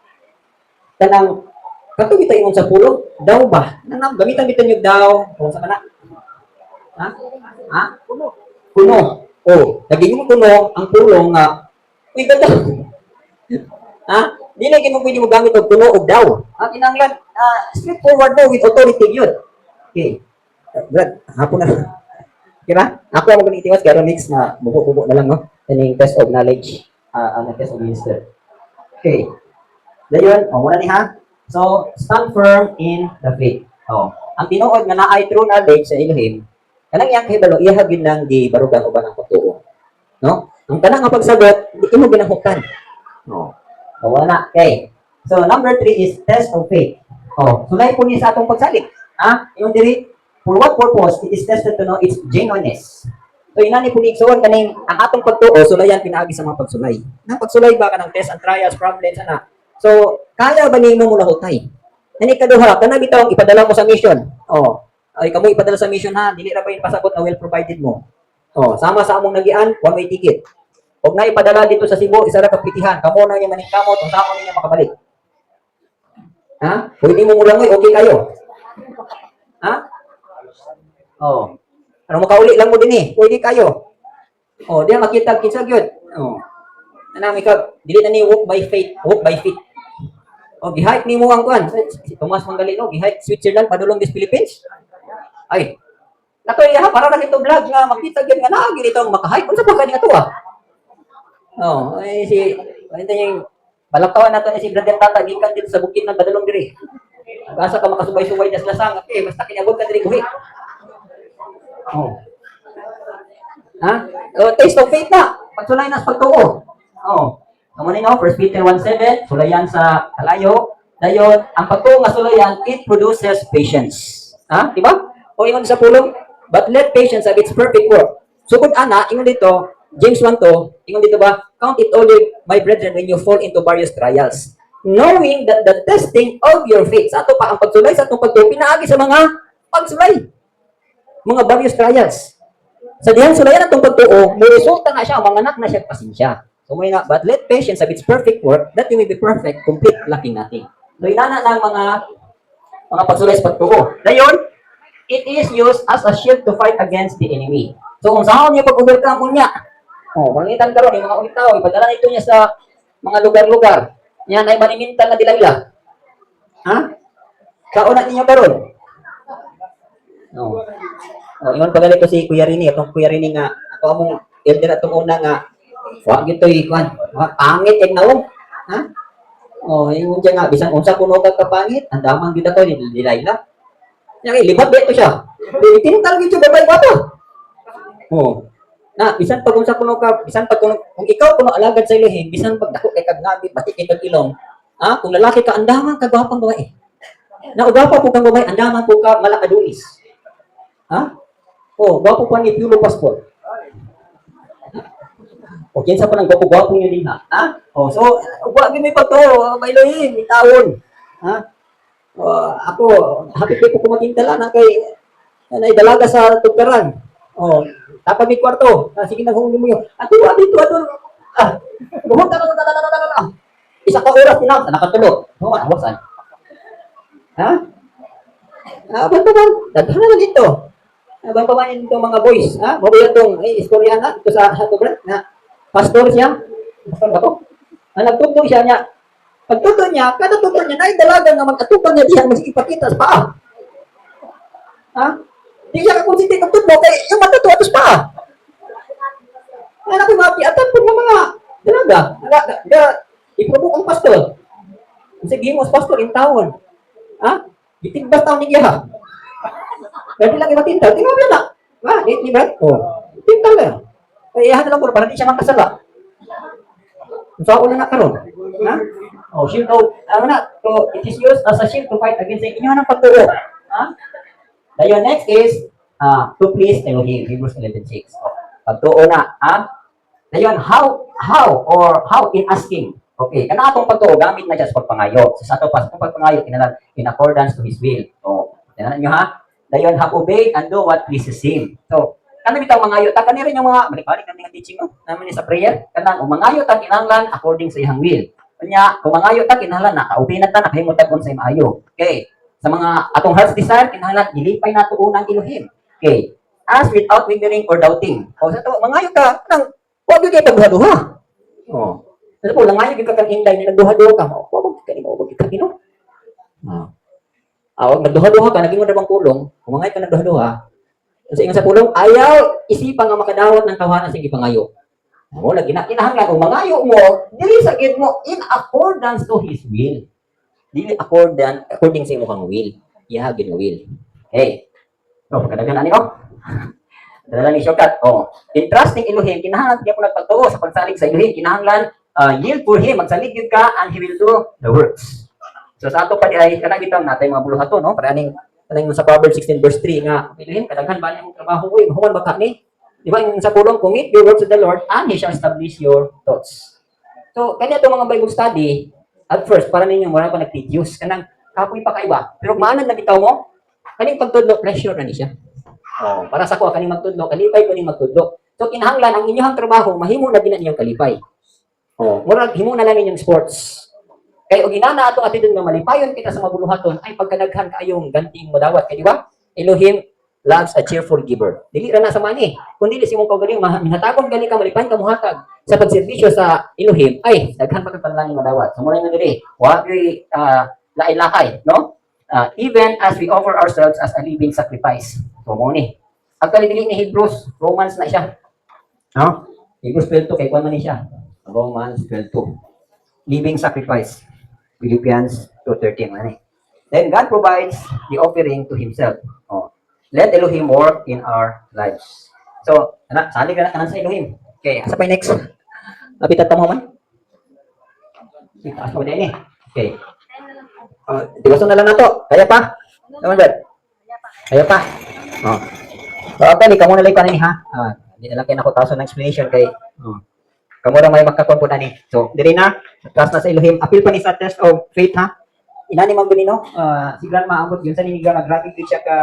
kanang, katong bitaw yung sa pulong, daw ba? Kanang, gamitan bitaw yung daw, kung sa kana? Ha? Kuno. Naging mo kuno, ang pulong nga, uy, ganda. Ha? Di na mo pwede mo gamit og kuno og daw. Kinanglan, straightforward mo with authority yun. Okay. Brad, hapon na. Kira? Ako ang magaling itiwas, kaya mix na bubo-bubo na lang, no? Yung test of knowledge, ang test of minister. Okay. Dayon, muna ni ha. So, stand firm in the faith. Ang tinuod nga naay true knowledge sa Elohim, kanang iyang kahibalo, iyahagin lang di barugan uban ang pagtuo. No? Ang kanang nga pagsagot, di mo ginahukan. So, wala na. Okay. So, number 3 is test of faith. Sulay po niya sa atong pagsalit. Yung diri, for what purpose it is tested to know its genuineness. So, inani po ni Ikson, kaning ang atong pagtuo, sulayan pinaagi sa mga pagsulay. Nang pagsulay ba ka ng test and trials, problems, ana? So, kaya ba ni mo mula hutay? Nani kaduha, kanang bitong ipadala mo sa mission. Ay, kamo ipadala sa mission ha, dili ra ba yung pasabot na well provided mo. Sama sa among nagian, one-way ticket. Huwag na ipadala dito sa Cebu, isa ra kapitihan. Kamo na niya maningkamot, kung saan niya makabalik. Ha? Pwede mo mulangoy, okay kayo. Ha? Ano makauli lang mo din eh, pwede kayo. Diyan makita kinsa gyud. Anang ikaw, dili na ni walk by faith, walk by faith. Gihike ni mo ang kuan. Si Tomas Mangalino, gihike Switzerland padulong des Philippines. Ay. Nato iya para na ito vlog nga makita gyud nga naa gyud itong makahike unsa pa kani ato ay si kanita yung balakawan nato ni si Brother Tata gikan dito sa bukid ng padulong diri. Asa ka makasubay-subay das lasang, basta kinabot ka diri guhi. Taste of faith na. Pagsulay na sa pagtuo. Amo ninyo, 1 Peter 1:7, sulayan sa kalayo. Dayon, ang pagtuo nga sulayan, it produces patience. Diba? Ingon sa pulong, but let patience have its perfect work. Sugod ana, ingon dito, James 1:2, ingon dito ba, count it all my brethren when you fall into various trials. Knowing that the testing of your faith, sa ato pa ang pagsulay, sa atong pagtuo, pinaagi sa mga pagsulay. Mga various trials. Sa diyan sulayan atong pagtuo, may resulta nga siya, mga anak na siya pasensya. So may nga, but let patience have its perfect work, that you may be perfect, complete, lacking nothing. So inana ng mga pagsulay sa pagtuo. Dayon, it is used as a shield to fight against the enemy. So kung saan niya pag-overcome mo niya, pangitan karon yung mga unitaw, ipadala nito niya sa mga lugar-lugar. Yan ay manimintal na dilayla. Kauna ninyo karon. No. Oh, ingon pagalit ko si Kuya Rini, atong Kuya Rini nga ako among elder atong una nga wa gitoy kwan. Pangit kay naong. Ha? Oh, ingon siya nga bisan unsa kuno ka kapangit, andaman gyud ako ni Lilayla. Nya libat dito siya. Tintal gyud siya babay bata. Oh. Na bisan pag unsa kuno ka, bisan pag kuno kung ikaw kuno alagad sa ilihim, bisan pag dako kay kagnabi batik kay kag ilong. Ha? Kung lalaki ka andaman ka gwapang babae. Na ugapa po kang babae, andaman po ka malakadulis. Ha? Oh, gwapo pa ni Piolo Passport. O, kinsa pa ng gwapo-gwapo niyo din ha? Ha? Oh, so, wag may pa to, mailoyin, itawon. Ha? Ako, happy ko kumagintala na kay dalaga sa tugkaran. Oh, tapos may kwarto. Sige na hungin mo yun. Ato. Bumunta na. Isa ka oras tinang, nakatulog. Awasan. Ha? Banto man. Daghan na dito. Banto man ito mga boys. Ha? Mabuya itong istorya na ito sa tugkaran. Na pastor siya. Pastor ba to? Nagtutong siya niya. Pagtutong niya, kada tutong niya, na dalaga nga mag-atupan niya diyan, mag-ipakita sa paa. Ha? Di siya kakonsinti ng tutlo, kaya yung matutuwa ito sa paa. Anak ko mapiatan po ng mga dalaga. I-provoke ang pastor. Sige mo, pastor, in tawon. Ha? Itigbas taon niya ha. Pwede lang imatintal, tingnan mo yan ha. Ha? Di ba? Oh. Tintal lang. Kaya iyahan na lang po, para di siya makasala. Sa ulo na karon. Ha? Oh, shield to, ano na, to, it is used as a shield to fight against the inyo ng pagturo. Ha? Dayon, next is, to please Elohim, Hebrews 11:6. Pagtuo na, ha? Dayon, how in asking. Okay, kana atong pagtuo, gamit na siya sa pagpangayo. Sa ato pa, sa pagpangayo, kinalan, in accordance to His will. So, tinanan nyo ha? Dayon, have obeyed and do what pleases Him. So, kanang bitaw mangayo ta kani rin yung mga balik-balik kanang teaching no namin sa prayer kanang mangayo ta kinahanglan according sa iyang will. Kanya kung mangayo ta kinahanglan nakaubi na ta nakahimo ta kun sa maayo. Okay. Sa mga atong heart's desire kinahanglan ilipay nato unang Elohim. Okay. Ask without wavering or doubting. O sa to mangayo ka kanang wa gyud kay pagduha-duha. Oh. Kasi po langayo gyud ka kang inday ni nagduha-duha ka. Wa gyud ka ni mo gyud ka Ginoo. Nagduha-duha ka naging mo bang kulong, kung mangayo ka nagduha-duha. Kasi ingon sa pulong, ayaw isipan nga makadawat ng kawanan sa ipangayo. Mo lagi na kinahanglan kung mangayo mo, dili sa gid mo in accordance to His will. Dili according sa imong will. Iya gid will. Okay. So, pagkadagan ani ko. Dala ni shortcut. Oh, in trusting Elohim, kinahanglan gyud ko nagpatuo sa pagsalig sa Elohim, kinahanglan yield for Him, magsalig gyud ka and He will do the works. So sa ato pa di ay kanang bitaw natay mga buluhaton, no? Para aning kanang sa Proverbs 16 verse 3 nga, Elohim kadaghan ba nimo trabaho ko, human ba ka ni? Di ba yung sa pulong, commit your works to the Lord and He shall establish your thoughts. So, kanya itong mga Bible study, at first, para ninyo, wala pa nag-tedious, kanang kapoy pa kaiba. Pero maanan na bitaw mo, kaning pagtudlo, pressure na ni siya. Oh, para sa ko, kaning magtudlo, kalipay ko ning magtudlo. So, kinahanglan, ang inyong trabaho, mahimo na din ninyong kalipay. Oh, murag, himo na lang ninyong sports. Kaya og inana ato atidon nga malipayon kita sa mabuluhaton ay pagkanaghan kayong ganting madawat kay di ba? Elohim loves a cheerful giver. Dili ra na sa money. Kun dili si mong kaugaling mahatagon gali ka malipayon ka muhatag sa pagserbisyo sa Elohim ay daghan pa kay panalangin madawat. So mo na diri, wa gyud lain-lahay, no? Even as we offer ourselves as a living sacrifice. So mo ni. Actually dili ni Hebrews, Romans na siya. No? Hebrews 12 kay kuan man ni siya. Romans 12. Living sacrifice. Philippians 2:13 man. Then God provides the offering to Himself. Oh. Let Elohim work in our lives. So, salig ka na sa Elohim. Okay, asa pa next? Lapitan ta mo man. Taas mo din eh. Okay. Tibason na lang nato. Kaya pa? Naman ba? Kaya pa? Oh. So, okay, kamo na lang ka ni ha. Hindi na lang kayo nakutason ng explanation kay kamo ra may makakon po na ni. So, diri na. Taas na sa Elohim. Appeal pa ni sa test of faith ha. Inani man gani no? Si Grandma Amot yun sa niniga nag-grabe gyud siya ka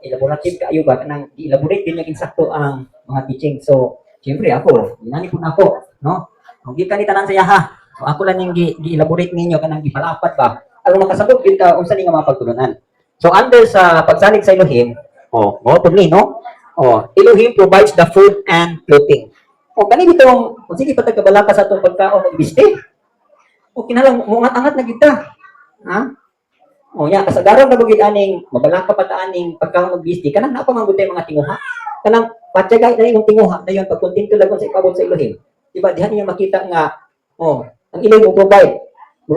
elaborative kaayo ba kanang i-elaborate din yung insakto ang mga teaching. So, siyempre ako, inani po na ako, no? Kung gikan ni tanan sa ha. So, ako lang yung gi-elaborate ninyo kanang gipalapat ba. Aron makasabot gyud ka unsa ni nga mga pagtulunan. So, under sa pagsalig sa Elohim, mo pud ni no? Elohim provides the food and clothing. Kani bitong sige patagkabala ka sa atong pagkaon ng biste. Kinahanglan mo angat na kita. Ha? O nya kasagaran na bugid aning mabalaka pa ta aning pagka magbisdi kanang napamangutay mga tinguha. Kanang patyagay na imong tinguha dayon pagkontento lagon sa ipabot sa Elohim. Diba diha niyo makita nga ang Elohim mo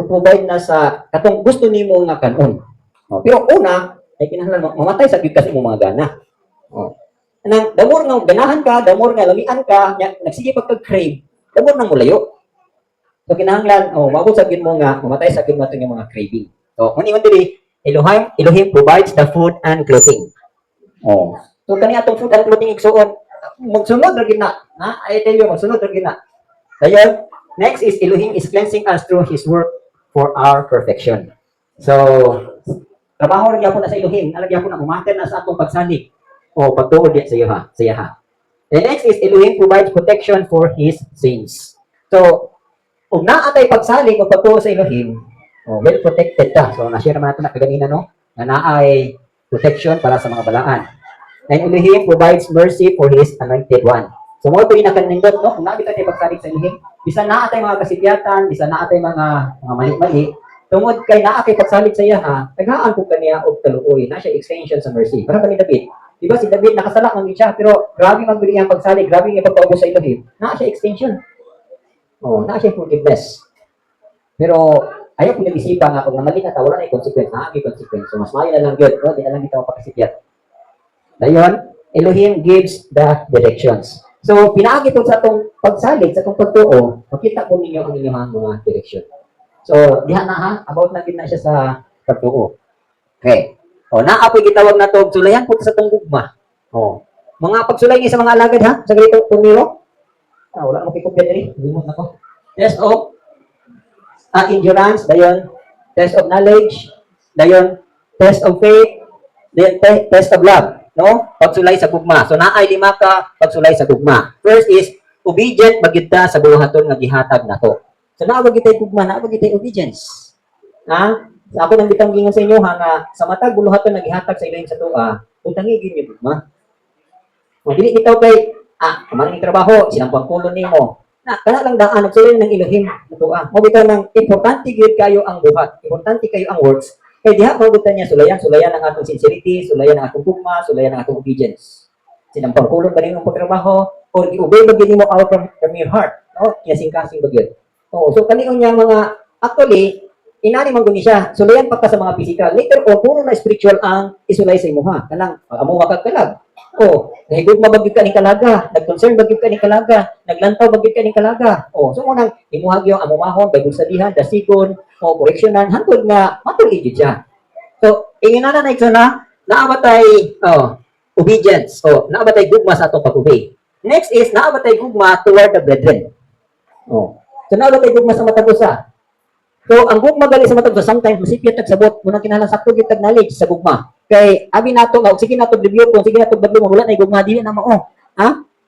provide na sa katong gusto nimo nga kanon. Pero una ay kinahanglan mamatay sa gyud kasi imong mga gana. Nang damor nga ganahan ka, damor nga lamian ka, nya nagsige pagka-crave, damor nang mulayo. So kinahanglan mabot sa gyud mo nga mamatay sa gyud mo atong mga craving. So, kung ingon diri, Elohim provides the food and clothing. So, kani atong food and clothing igsuon, magsunod ra gid na. Ha? I tell you, magsunod ra gid na. Dayon, next is Elohim is cleansing us through His work for our perfection. So, trabaho ra gyapon na sa Elohim, ara gyapon na umaten na sa atong pagsalig o pagtuod sa iya ha, sa iya ha. And next is Elohim provides protection for His saints. So, kung naatay pagsalig o pagtuo sa Elohim, well protected ka. So, na-share naman natin na kaganina, no? Na naay protection para sa mga balaan. And Elohim provides mercy for His anointed one. So, mo ito yung nakanindot, no? Kung nakita tayo pagsalig sa Elohim, bisa naatay mga kasityatan, bisa naatay mga mali-mali, tungod kay naatay pagsalig sa iya, ha? Tagaan po kaniya o taluoy. Na siya extension sa mercy. Para kani David. Diba si David nakasalak ng siya, pero grabe magbili ang pagsalig, grabe yung pagpaubo sa Elohim. Na siya extension. Na siya forgiveness. Pero, ayaw ko nag-isipan nga kung namali na wala na yung consequence, consequence. So, mas mayo na lang yun, no? Di na lang dito makakasikyat. Dayon, Elohim gives the directions. So, pinaagi po sa itong pagsalig, sa itong pagtuo, makita po ninyo ang inyong mga direction. So, diha na ha, about na din na siya sa pagtuo. Okay. Naapoy gitawag na to, sulayan po sa itong gugma. Mga pagsulay niya sa mga alagad ha, sa ganito, tumiro. Wala na makikupya diri, limot na ko. Test of endurance, dayon, test of knowledge, dayon, test of faith, dayon, test of love, no? Pagsulay sa gugma. So, naay lima ka pagsulay sa gugma. First is, obedient magita sa buhaton nga gihatag nato. So, naabag itay gugma, naabag itay obedience. Ha? So, ako nang bitang gingon sa inyo, ha, nga, sa matag buhaton nga gihatag sa ilang sa tua, kung tangigin niyo gugma. Dili itaw kay, kamaring trabaho, sinampang kulon nimo. Kana lang daan, nagsulay ng Elohim. Mo bitaw ng importante gyud kayo ang buhat. Importante kayo ang works. Kaya diha mabutan niya sulayan ang atong sincerity, sulayan ang atong gugma, sulayan ang atong obedience. Sinampang kulon ba nimong pagtrabaho or i-obey ba mo out from your heart? Kasing-kasing ba gyud. So kaniong niya mga actually inani man guni siya. Sulayan pa ka sa mga physical. Later on, puro na spiritual ang isulay sa imuha. Kanang amo makagkalag. Nahigugma bagid ka ni kalaga, nag-concern bagid ka ni kalaga, naglantaw bagid ka ni kalaga. So unang imuhag yung amumahon, Bible studyhan, dasikon, correctionan, hantod nga matuli gid siya. So ingana na ito na naabatay obedience. Naabatay gugma sa atong pag-obey. Next is naabatay gugma toward the brethren. So naabatay gugma sa matag usa. So ang gugma gali sa matag usa sometimes masipyat tag sabot, munang kinahanglan sakto gyud tag knowledge sa gugma. Kay abi nato nga sige nato review kung sige nato badlo wala na gugma dili na mao.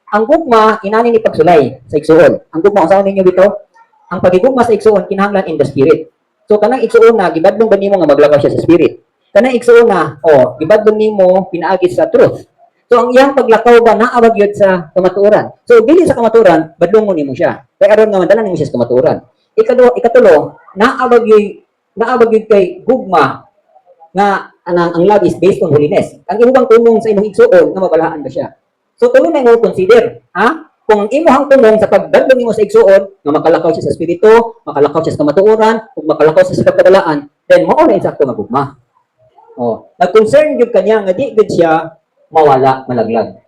Ang gugma inani ni pagsulay sa igsuon. Ang gugma usahay ninyo dito, ang pagigugma sa igsuon kinahanglan in the spirit. So kanang igsuon na gibadlong ba nimo nga maglakaw siya sa spirit. Kanang igsuon na gibadlong nimo pinaagi sa truth. So ang iyang paglakaw ba naabag yun sa kamatuoran. So dili sa kamatuoran, badlong mo nimo siya. Kay aron nga madala nimo siya sa kamatuoran. Ikatulo, naabag yun kay gugma nga ang love is based on holiness. Ang imong tumong sa imong igsuon nga mabalaan ba siya. So tulo na mo consider, kung imong tumong sa pagdadlong nimo sa igsuon nga makalakaw siya sa espiritu, makalakaw siya sa kamatuoran, ug makalakaw siya sa pagkadalaan, then mao na insakto nga gugma. Nag-concern gyud kanya nga di gyud siya mawala, malaglag.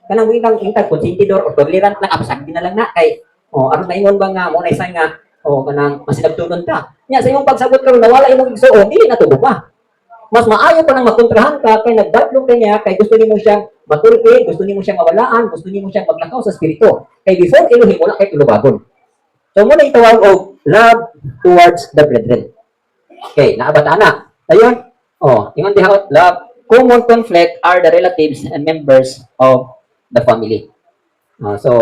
Kanang winang intag consentidor or tolerant lang absag din na lang na kay aron na ingon ba nga mo na isa nga kanang masinabtunon ka. Nya sa imong pagsabot karon nawala imong igsuon, dili na to gugma. Mas maayo pa nang makontrahan ka kay nagdadlong kanya kay gusto nimo siyang matulki, gusto nimo siyang mawalaan, gusto nimo siyang maglakaw sa espiritu. Kay before Elohim wala kay tulubagon. So mo na itawag og love towards the brethren. Okay, naabata na. Ayun. Ingon diha love common conflict are the relatives and members of the family. So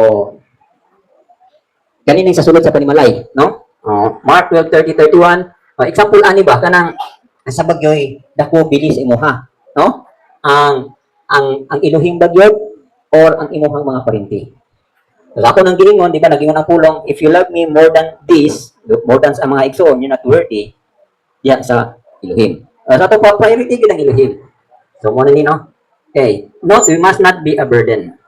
ganin sa sulod sa panimalay, no? Mark 12:30-31. Example ani ba kanang sa bagyoy dako bilis imuha, no? Ang Elohim bagyod or ang imuhang mga parinti. So, ako nang giingon, di ba, nagingon ang pulong, if you love me more than this, more than sa mga igsoon, you're not worthy, yan sa Elohim. Sa ato pa priority gid ang Elohim. So mo na ni no. Okay, note we must not be a burden.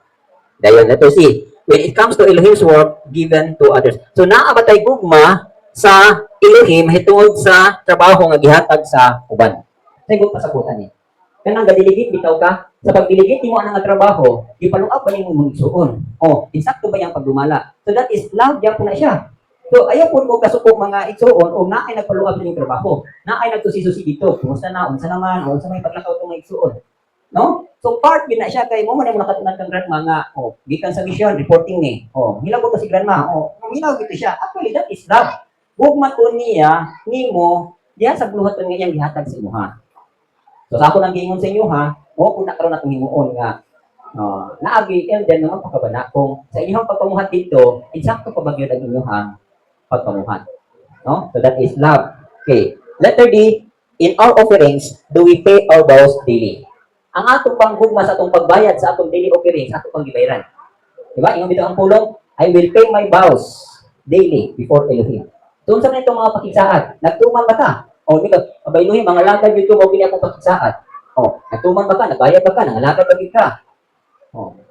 Dayon, let us see. When it comes to Elohim's work given to others. So naa ba tay gugma sa Elohim hitungod sa trabaho nga gihatag sa uban. Sagot pa sa kutan ni. Kanang gadiligit bitaw ka sa pagdiligit mo ang nga trabaho, ipalungap ba nimo mong igsuon? Oh, insakto ba yang pagdumala? So that is love gyapon na siya. So ayaw po ko kasuko mga igsuon o naay nagpalungap ning trabaho. Naay nagsusi-susi dito. Kumusta na? Unsa naman? Unsa may paglakaw tong igsuon? No? So part gina siya kay mo man mo nakatunan kang grandma nga gikan sa mission reporting ni. Hilaw ko si grandma. Hilaw gito siya. Actually that is love. Gugma to niya nimo diya sa buluhaton nga iyang gihatag sa imuha. So sa ako nang giingon sa inyo ha, kung nakaroon natong himuon nga naagi elder naman pakabana kung sa inyong pagpamuhat dito, insakto pa bagyo ang inyong pagpamuhat. No? So that is love. Okay. Letter D, in our offerings, do we pay our vows daily? Ang atong panggugma sa atong pagbayad sa atong daily offerings, atong panggibayaran. Diba? Ingon dito ang pulong, I will pay my vows daily before Elohim. So, sa itong mga pakisaat, nagtuman ba ka? Di ka, abayluhin, mga lagad dito mo pili akong pakisaat. Nagtuman ba ka? Nagbayad ba ka? Nangalagad ba ka?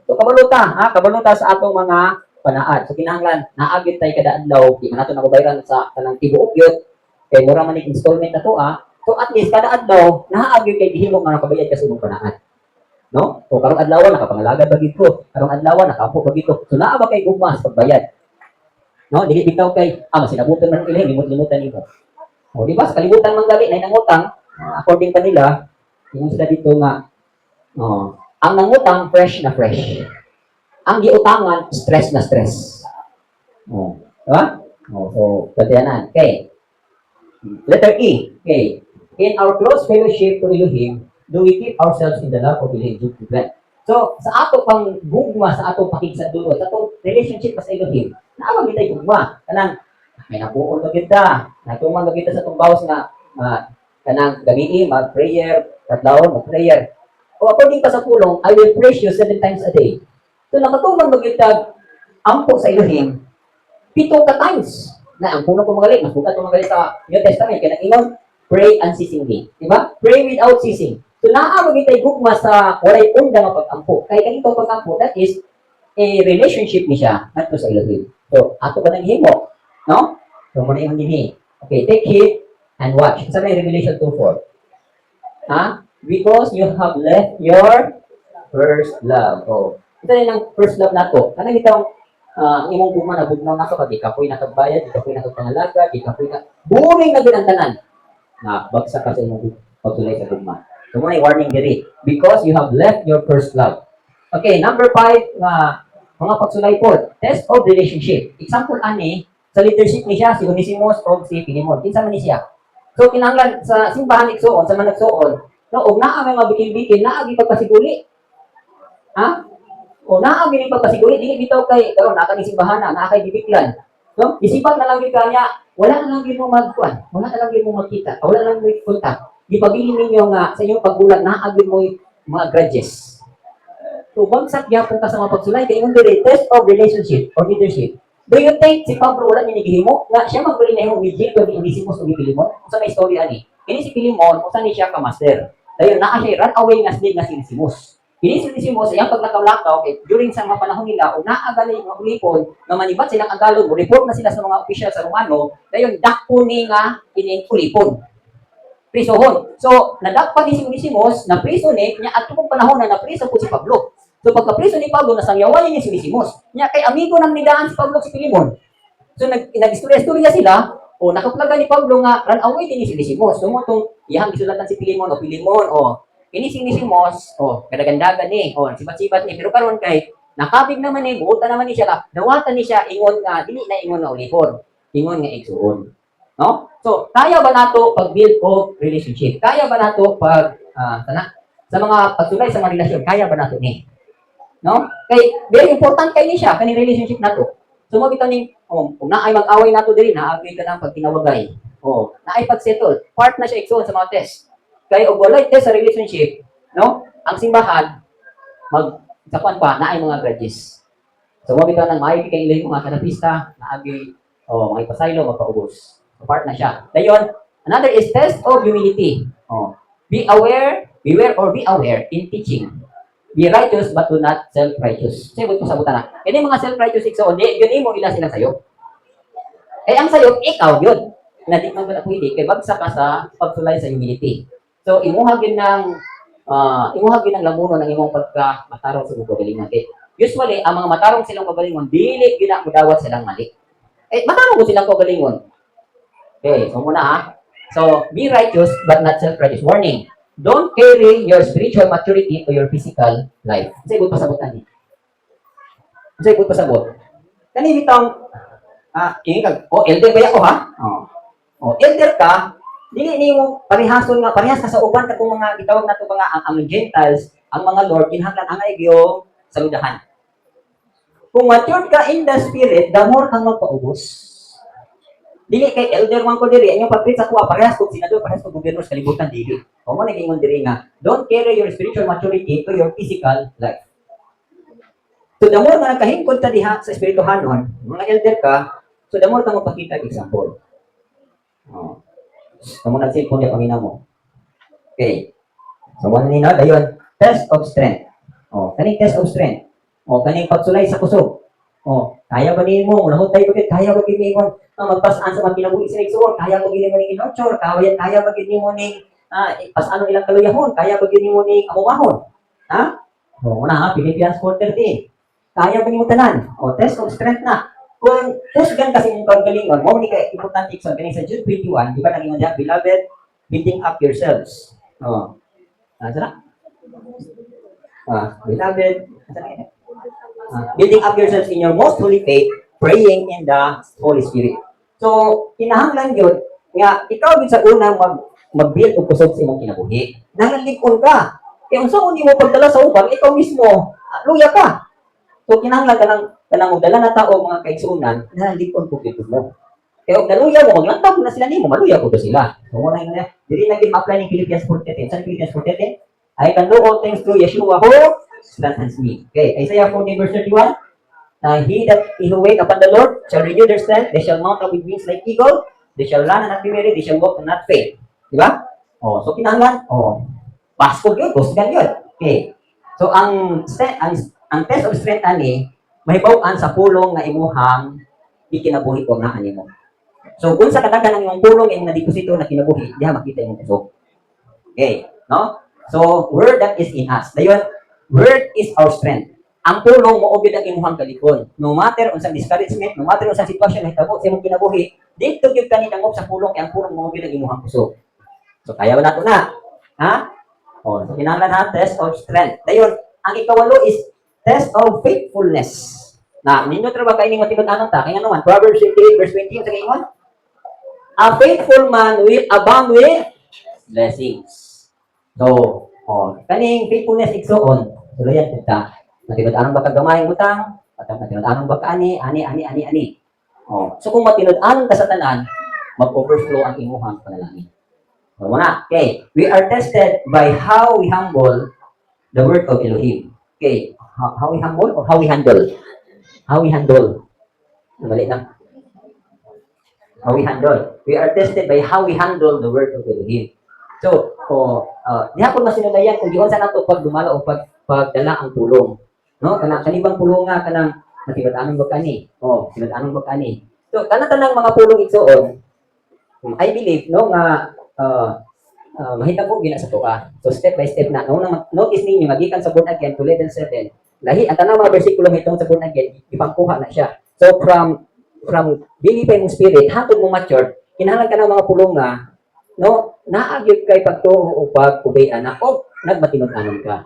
So, kabaluta sa atong mga panaad. So, kinahanglan, naagit tayo kada adlaw, di man nato nababayaran sa kanang tibuok-yot, kay mura man installment na to So, at least, kada adlaw, naagit kay gihimo nga nakabayad kasi mong panaad. No? So, karong adlaw nakapangalaga ba gito? Karong adlaw nakapo ba gito? So, naa ba kay gugma sa pagbayad? No, dili bitaw kay masinabutan man ilay limot-limutan nimo. Di ba sa kalibutan man gali nay nangutang, according pa nila, yung sila dito nga ang nangutang fresh na fresh. Ang giutangan stress na stress. Diba? So, tatianan. Okay. Letter E. Okay. In our close fellowship to Elohim, do we keep ourselves in the love of Elohim? So, sa ato pang gugma, sa ato pakigsadulot, sa atong relationship sa Elohim, naawag kita gugma. Kanang, may nabuon na kita. Natuman na kita sa itong bawas nga, kanang gabi, mag-prayer, tatlawon, mag-prayer. O according pa sa pulong, I will praise you 7 times a day. So, nakatuman na kita ampo sa Elohim, 7 ka times. Na ang puno ko magaling, mas bukat ko magaling sa New Testament, kaya nag-ingon, pray unceasingly. Diba? Pray without ceasing. So, naawag itay gugma sa walay undang nga pag-ampo. Kaya ganito pag-ampo, that is a relationship ni siya nato sa Elohim. So, ato ba nang himo? No? So, muna yung hindi. Okay, take heed and watch. Sa may Revelation 2:4. Because you have left your first love. Ito na yung first love nato. Kanang itong ang imong gugma na bugnaw nato kag ikapoy nakagbayad, ikapoy nakagpangalaga, ikapoy na buring na ginantanan. Bagsak ka sa imong pagsulay sa gugma. So, muna yung warning diri. Because you have left your first love. Okay, number 5, mga pagsulay po. Test of relationship. Example, ani, sa leadership ni siya, si Onesimus o si Philemon. Kinsa man ni siya. So, kinahanglan sa simbahan igsuon, sa managsuon, no, og naa may mabikin-bikin, naa gi pagpasiguli. Naa gi pagpasiguli, dili bitaw kay karon naa ni simbahan naa kay gibiklan. No, isipag na lang gid kanya, wala na lang gid mo magkuan, wala na lang gid mo makita, wala na lang mo kontak. Ipabilin ninyo nga sa inyong pagbulag naa gid mo mga grudges. So, bagsak gyapon ka sa mga pagsulay kay imong diri test of relationship or leadership. Do you think si Pablo wala niya gihimo nga siya magbali na imong legit o Onesimus o Philemon? Unsa may istorya ani? Kini si Philemon, unsa ni siya ka master? Dayon naa siya run away nga slave nga si Onesimus. Kini si Onesimus iyang paglakaw-lakaw during sa mga panahon nila ug naa gali nga ulipon nga manibat silang agalon, report na sila sa mga opisyal sa Romano, dayon dakpo ni nga kini ulipon. Prisohon. So, nadakpan ni si Onesimus na priso ni nya adto kong panahon na napriso po si Pablo. So, pagka-priso ni Pablo, nasangyawan niya si Onesimus. Nya kay amigo nang nidaan si Pablo si Philemon. So, nag-istorya-istorya sila, nakaplaga ni Pablo nga, run away din ni si Onesimus. So, itong iyang isulatan si Philemon, ini si Onesimus, kadagandagan ni, sibat-sibat ni. Pero karon kay, nakabig naman ni, buutan naman ni siya, dawatan ni siya, ingon nga, dili na ingon na ulipon. Ingon nga igsuon. No? So, kaya ba nato pag-build of relationship? Kaya ba nato sa mga pagsulay sa mga relasyon, kaya ba nato ni? No? Kay very important kay ni siya kaning relationship nato. So mo bitaw ning kung naay mag-away nato diri, naagay ka nang pagtinawagay. Naay pag-settle. Part na siya igsoon sa mga test. Kay og walay test sa relationship, no? Ang simbahan sa kwan pa naay mga grudges. So mo bitaw nang maayo kay ilay mga kanapista, naagay mga ipasaylo magpaubos. So part na siya. Dayon, another is test of humility. beware or be aware in teaching. Be righteous but do not self-righteous. Sabi ko sa buta na. Kaya mga self-righteous ikso, yun mo ila sila sa'yo. Eh, ang sa'yo, ikaw yun. Na di man wala pwede, kaya bagsak ka sa pagsulay sa humility. So, imuhagin ng lamuno ng imong pagka matarong sa kagalingon. Okay? Usually, ang mga matarong silang kagalingon, dili ginagudawat silang mali. Eh, matarong ko silang kagalingon. Okay, so muna ha. So, be righteous but not self-righteous. Warning, don't carry your spiritual maturity to your physical life. Sa ibot pasabot ani. Sa ibot pasabot. Kani bitang elder ba ako ha? Elder ka, dili nimo parehas ka sa uban katong mga gitawag nato mga ang Gentiles, ang mga Lord kinahanglan ang ayong saludahan. Kung matured ka in the spirit, the more kang magpaubos. Dili kay elder man ko diri, ang pagprit sa kuha parehas kog senador, parehas kog gobyerno sa kalibutan dili. O mo naging diri nga, don't carry your spiritual maturity to your physical life. So the more nga nagkahingkod ta diha sa espirituhanon, mga elder ka, so the more ka magpakita example. Kamo nagsilpon ya pamina mo. Okay. So wala ni na dayon, test of strength. Kaning test of strength. Kaning pagsulay sa kusog. Kaya ba nimo ulahon tayo bakit kaya ba gid nimo magpasaan sa mga kinabuhi sa igsoon, kaya ba gid nimo ning inocture, kaya ba gid nimo ning pasano ilang kaluyahon, kaya ba gid nimo ning amumahon. Ha? Una ha, Philippians 4:13. Kaya ba nimo tanan? Test of strength na. Kung pusgan kasi mong kagalingon, mo ni kay importante ikson kani sa Jude 21, di ba naging diya, beloved, building up yourselves. Sana? Beloved, building up yourselves in your most holy faith, praying in the Holy Spirit. So, kinahanglan yun, nga, ikaw din sa unang mag-build o kusog sa imong kinabuhi. Nangalikon ka. Kaya kung saan mo pagdala sa ubang, ikaw mismo, luya ka. So, kinahanglan ka nang magdala na tao, mga kaigsuunan, nangalikon po dito mo. Kaya kung naluya mo, maglantap na sila nimo, maluya po sila. So, muna yun na, dili na apply ng Philippians 4:13. Saan Philippians 4:13? I can do all things through Yeshua who strengthens me. Okay, Isaiah 14 verse 31. He who wait upon the Lord shall renew their strength. They shall mount up with wings like eagle. They shall run and not be weary. They shall walk and not faint. Di ba? So kinahanglan. Paskog yun. Kusgan yun. Okay. So ang test of strength ani, mahibaw-an sa pulong nga imuhang ikinabuhi ko nga ani mo. So kung sa katagan ang imong pulong yung nadeposito na kinabuhi, diha makita imong kusog. Okay. No? So, word that is in us. Dayon, word is our strength. Ang pulong mo gyud ang imuhang kalikon. No matter unsang discouragement, no matter unsang sitwasyon na hitabo sa imong kinabuhi, dito gyud kani dangop sa pulong kay ang pulong mo gyud ang imuhang kusog. So, kaya ba nato na? Ha? So kinahanglan ha, test of strength. Dayon, ang ikawalo is test of faithfulness. Na ninyo tra ba kay ning matibag-anon ta? Kay ano man, Proverbs 28 verse 20 sa ingon. A faithful man will abound with blessings. So, kaning faithfulness igsoon, tuluyan kita. Matinud-anon ba kagamay utang? Matinud-anon ba ka ani? So kung matinud-anon ka sa tanan, mag-overflow ang imuhang panalangin. So muna, okay. We are tested by how we humble the word of Elohim. Okay. How we humble or how we handle? How we handle. Mali na. How we handle. We are tested by how we handle the word of Elohim. So, diha ko masinulayan kung diyon sa nato pag dumala o pagdala ang pulong. No? Kanibang pulong nga kanang matibad-anon ba kani? Sinad-anon ba kani? So, tanang mga pulong igsoon, I believe no nga mahita ko gina sa tuwa. So, step by step na. Notice ninyo magikan sa born again to level 7. Lahi ang tanang mga bersikulo hitong sa born again, ipangkuha na siya. So, from believe mong spirit hangtod mo mature, kinahanglan ka ng mga pulong nga no, naagyod kay pagtuo o pag-ubayan na nagmatinud-anon ka.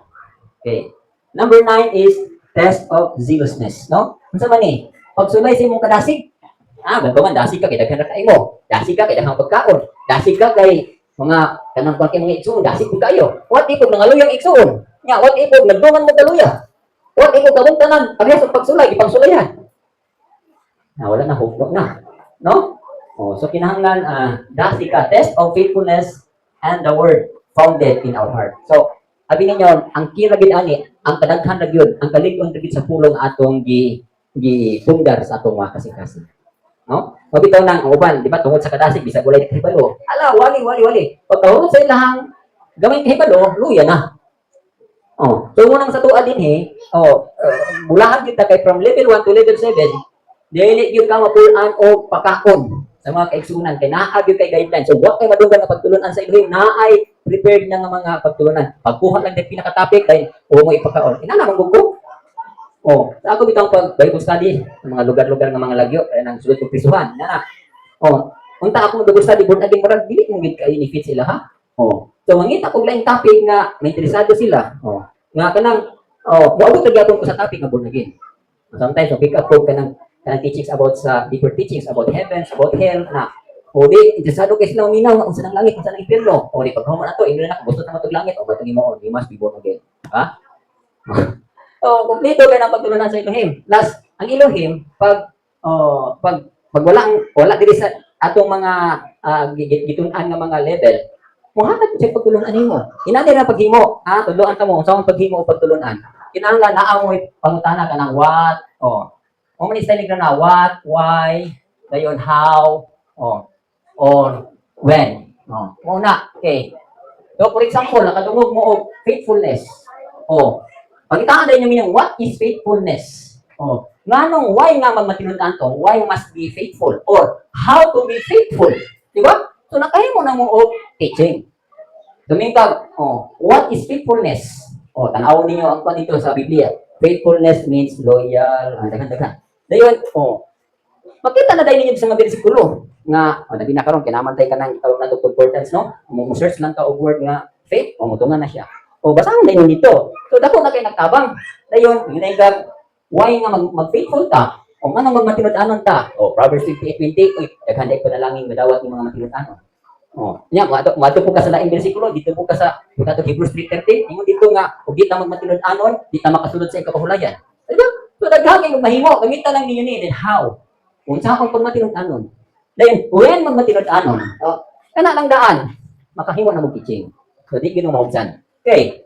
Okay. Number 9 is test of zealousness, no? Unsa man ni? Pagsulay sa imong kadasig. Ganto man dasig ka kay daghan ra kay mo. Dasig ka kay daghang pagkaon. Dasig ka kay mga kanang pang mga igsoon, dasig pud kayo. What if nangaluyang igsoon? Nya, what if nagdungan mo kaluya? What if kabung tanan parehas sa pagsulay, ipangsulayan? Wala na hugno na. No? So kinahanglan dasi ka test of faithfulness and the word founded in our heart. So abi ninyo ang kira gid ani ang kadaghan ra gyud ang kalig-on gid sa pulong atong gipundar sa atong mga kasing-kasing. No? Mabitaw nang uban, di ba tungod sa kadasig bisag walay kahibalo. Ala wali. Pagkahulog sa ilahang Gamay kahibalo, luya na. Oh, so mo nang sa tuwa din bulahan kita kay from level 1 to level 7, dili gyud ka mapulaan o pakaon sa mga kaigsunan kay naa gyud kay guidelines. So wa kay madunggan nga pagtulunan sa ilohim, naay prepared na nga mga pagtulunan. Pagkuha lang din pinaka topic kay mo ipakaon. Inana man gugko. Oh, sa ako bitang pag Bible study sa mga lugar-lugar nga mga lagyo kay nang sulod ko prisuhan. Na. Oh, unta ako Bible study born again murag dili mo gid ka benefit sila ha. Oh, so mangita ko laing topic nga may interesado sila. Oh, nga kanang moabot lagi aton ko sa topic nga born again. Sometimes pick up ko kanang teachings about sa deeper teachings about heaven, about hell na o di interesado kay sila uminaw nga unsa nang langit, unsa nang impierno. O di paghuman ato ingnon na gusto na matug langit o batong mo di must be born again. Ha? So, kompleto kay nang pagtulunan sa Elohim. Last, ang Elohim pag wala diri sa atong mga gitun-an nga mga level, muhatag sa pagtulunan nimo. Inani ra paghimo, tudloan ta mo unsa ang paghimo o pagtulunan. Kinahanglan naa mo pangutana ka ng what, mo man style na what, why, dayon how, or when. Mo na, okay. So for example, nakadungog mo og faithfulness. Pagitaan din niyo what is faithfulness. Nganong why nga magmatinud-an to? Why must be faithful or how to be faithful? Di ba? So nakahimo na mo og teaching. Dumingkag, what is faithfulness? Tanawon ninyo ang pan dito sa Biblia. Faithfulness means loyal, dagan-dagan. Dayon, makita na dahil ninyo sa mga bersikulo nga, nabi na karon kinamantay ka ng tawag na to importance, no? Mo search lang ka og word nga faith, mutungan na siya. Basahan din dito. So dako na kay nagtabang. Dayon, ginayag why nga mag-faithful ta? Ano magmatinud-anon ta? Proverbs 28:20, daghan day panalangin madawat ng mga matinud-anon. Nya mato po ka sa laing bersikulo, dito po ka sa Hebrews 3:13, ingon dito nga ug di ta magmatinud-anon, di ta makasulod sa ikapahulayan. Diba? So daghang yung mahimo, gamitan lang ninyo ni then how. Unsa akong pagmatinud-anon? Dayon, when magmatinud-anon, kana lang daan, makahimo na mo teaching. So di gyud mo mahubsan. Okay.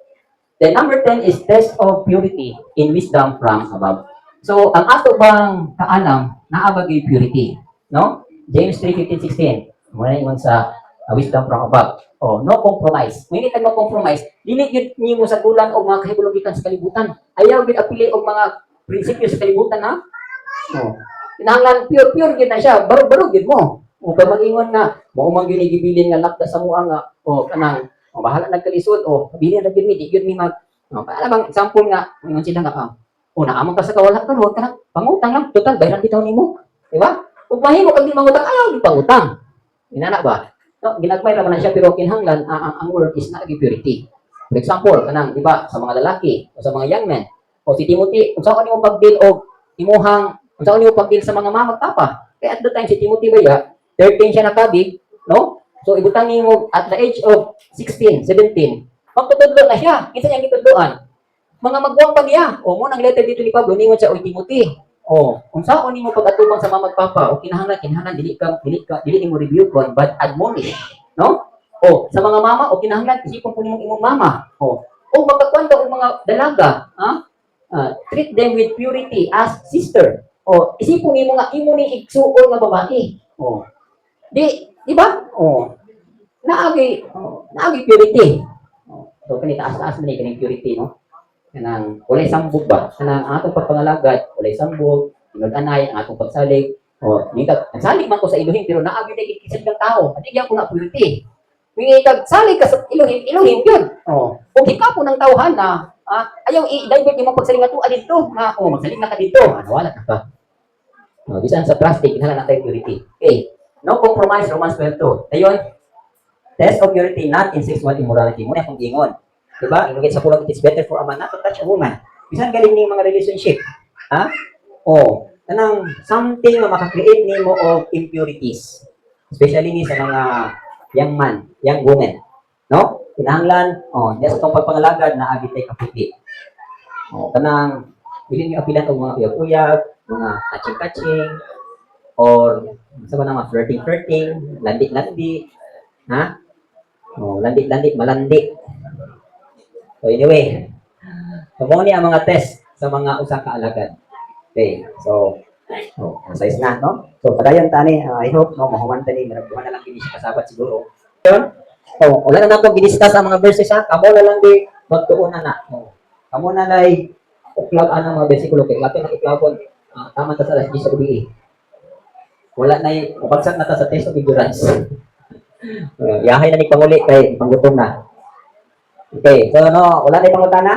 Then number 10 is test of purity in wisdom from above. So, ang ato bang kaanam, naabagay purity. No? James 3:15-16. Muna yun sa wisdom from above. No compromise. May nitag no compromise. Dili yun niyo mo sa gulan o mga kahibulugikan sa kalibutan. Ayaw yun apili o mga prinsipyo sa kalibutan, ha? Kinahanglan pure yun na siya. Baro-baro yun mo. Kung mag-ingon nga, maumang yun igibilin nga lakda sa mua nga, kanang, bahala nagkalisod, bilin na yun, di yun may alam bang example nga, ngayon sila nga, naamang ka sa kawalan ka, huwag ka na, pangutang lang, total, bayaran bitaw nimo. Diba? Kung mahimo kag di mangutang, ayaw, di pangutang. Inana ba? No, ginagmay naman na siya, pero kinahanglan, ang word is not purity. For example, kanang, di ba, sa mga lalaki, o sa mga young men, o si Timothy, kung saan nimo pagdeal o imuhang, kung saan nimo pagdeal sa mga mama, papa. Kaya at the time, si Timothy ba ya, 13 siya nakabig, no? So, ibutang nimo at the age of 16, 17, magtutudlo na siya. Kinsa niyang gitudloan? Mga magwang pagya. Mo nang letter dito ni Pablo ningon siya og Timothy. Unsa ko nimo pag-atubang sa mga magpapa o kinahanglan dili mo review kon but admonish, no? Sa mga mama o kinahanglan isipon po nimong imong mama. Magkakuan ka og mga dalaga, treat them with purity as sister. Isipon nimo nga imo ni igsuon nga babae. Di ba? Naagi purity. So, taas-taas man kaning purity, no? Kanang walay sambog ba? Kanang atong pagpangalagad, walay sambog, tinud-anay, atong pagsalig. Nagsalig man ko sa Elohim, pero naagi na ikisig ng tao. Hindi ko na purity. May salig ka sa Elohim yun. Kung hikapo ng tauhan na, ayaw i-divert yung mga pagsaling nga tuwa dito. Magsaling na ka dito. Wala ka ba? Bisan sa plastic, hinala natin purity. Okay. No compromise, Romans 12:2. Ayun, test of purity, not in sexual immorality. Muna akong ingon. Diba? Inugit sa pulang, it's better for a man not to touch a woman. Bisan galing ni mga relationship. Kanang something na makakreate ni mo of impurities. Especially ni sa mga young man, young woman. No? Kinahanglan, diya sa itong pagpangalagad na agitay kaputi. Kanang, bilin niyo apilan o mga uyag-uyag, mga touching-touching, or sa ba naman, flirting-flirting, landi-landi, landi-landi, malandi. So anyway, mo ni ang mga test sa mga usang kaalagad. Okay, so size na, no? So padayon tani, I hope no mahuman tani, marabuhan na lang kini sa kasabat siguro. Yun, Oh, wala na nato ginistas ang mga verses ha. Kamo na lang di magtuunan na. Oh. Kamo na lay uklag ang mga bersikulo kay lato na uklagon. Tama ta sa alas 10 sa gabi. Wala na upagsat na ta sa test of endurance. Yahay na ni panguli kay panggutom na. Okay, so no, wala na pangutana.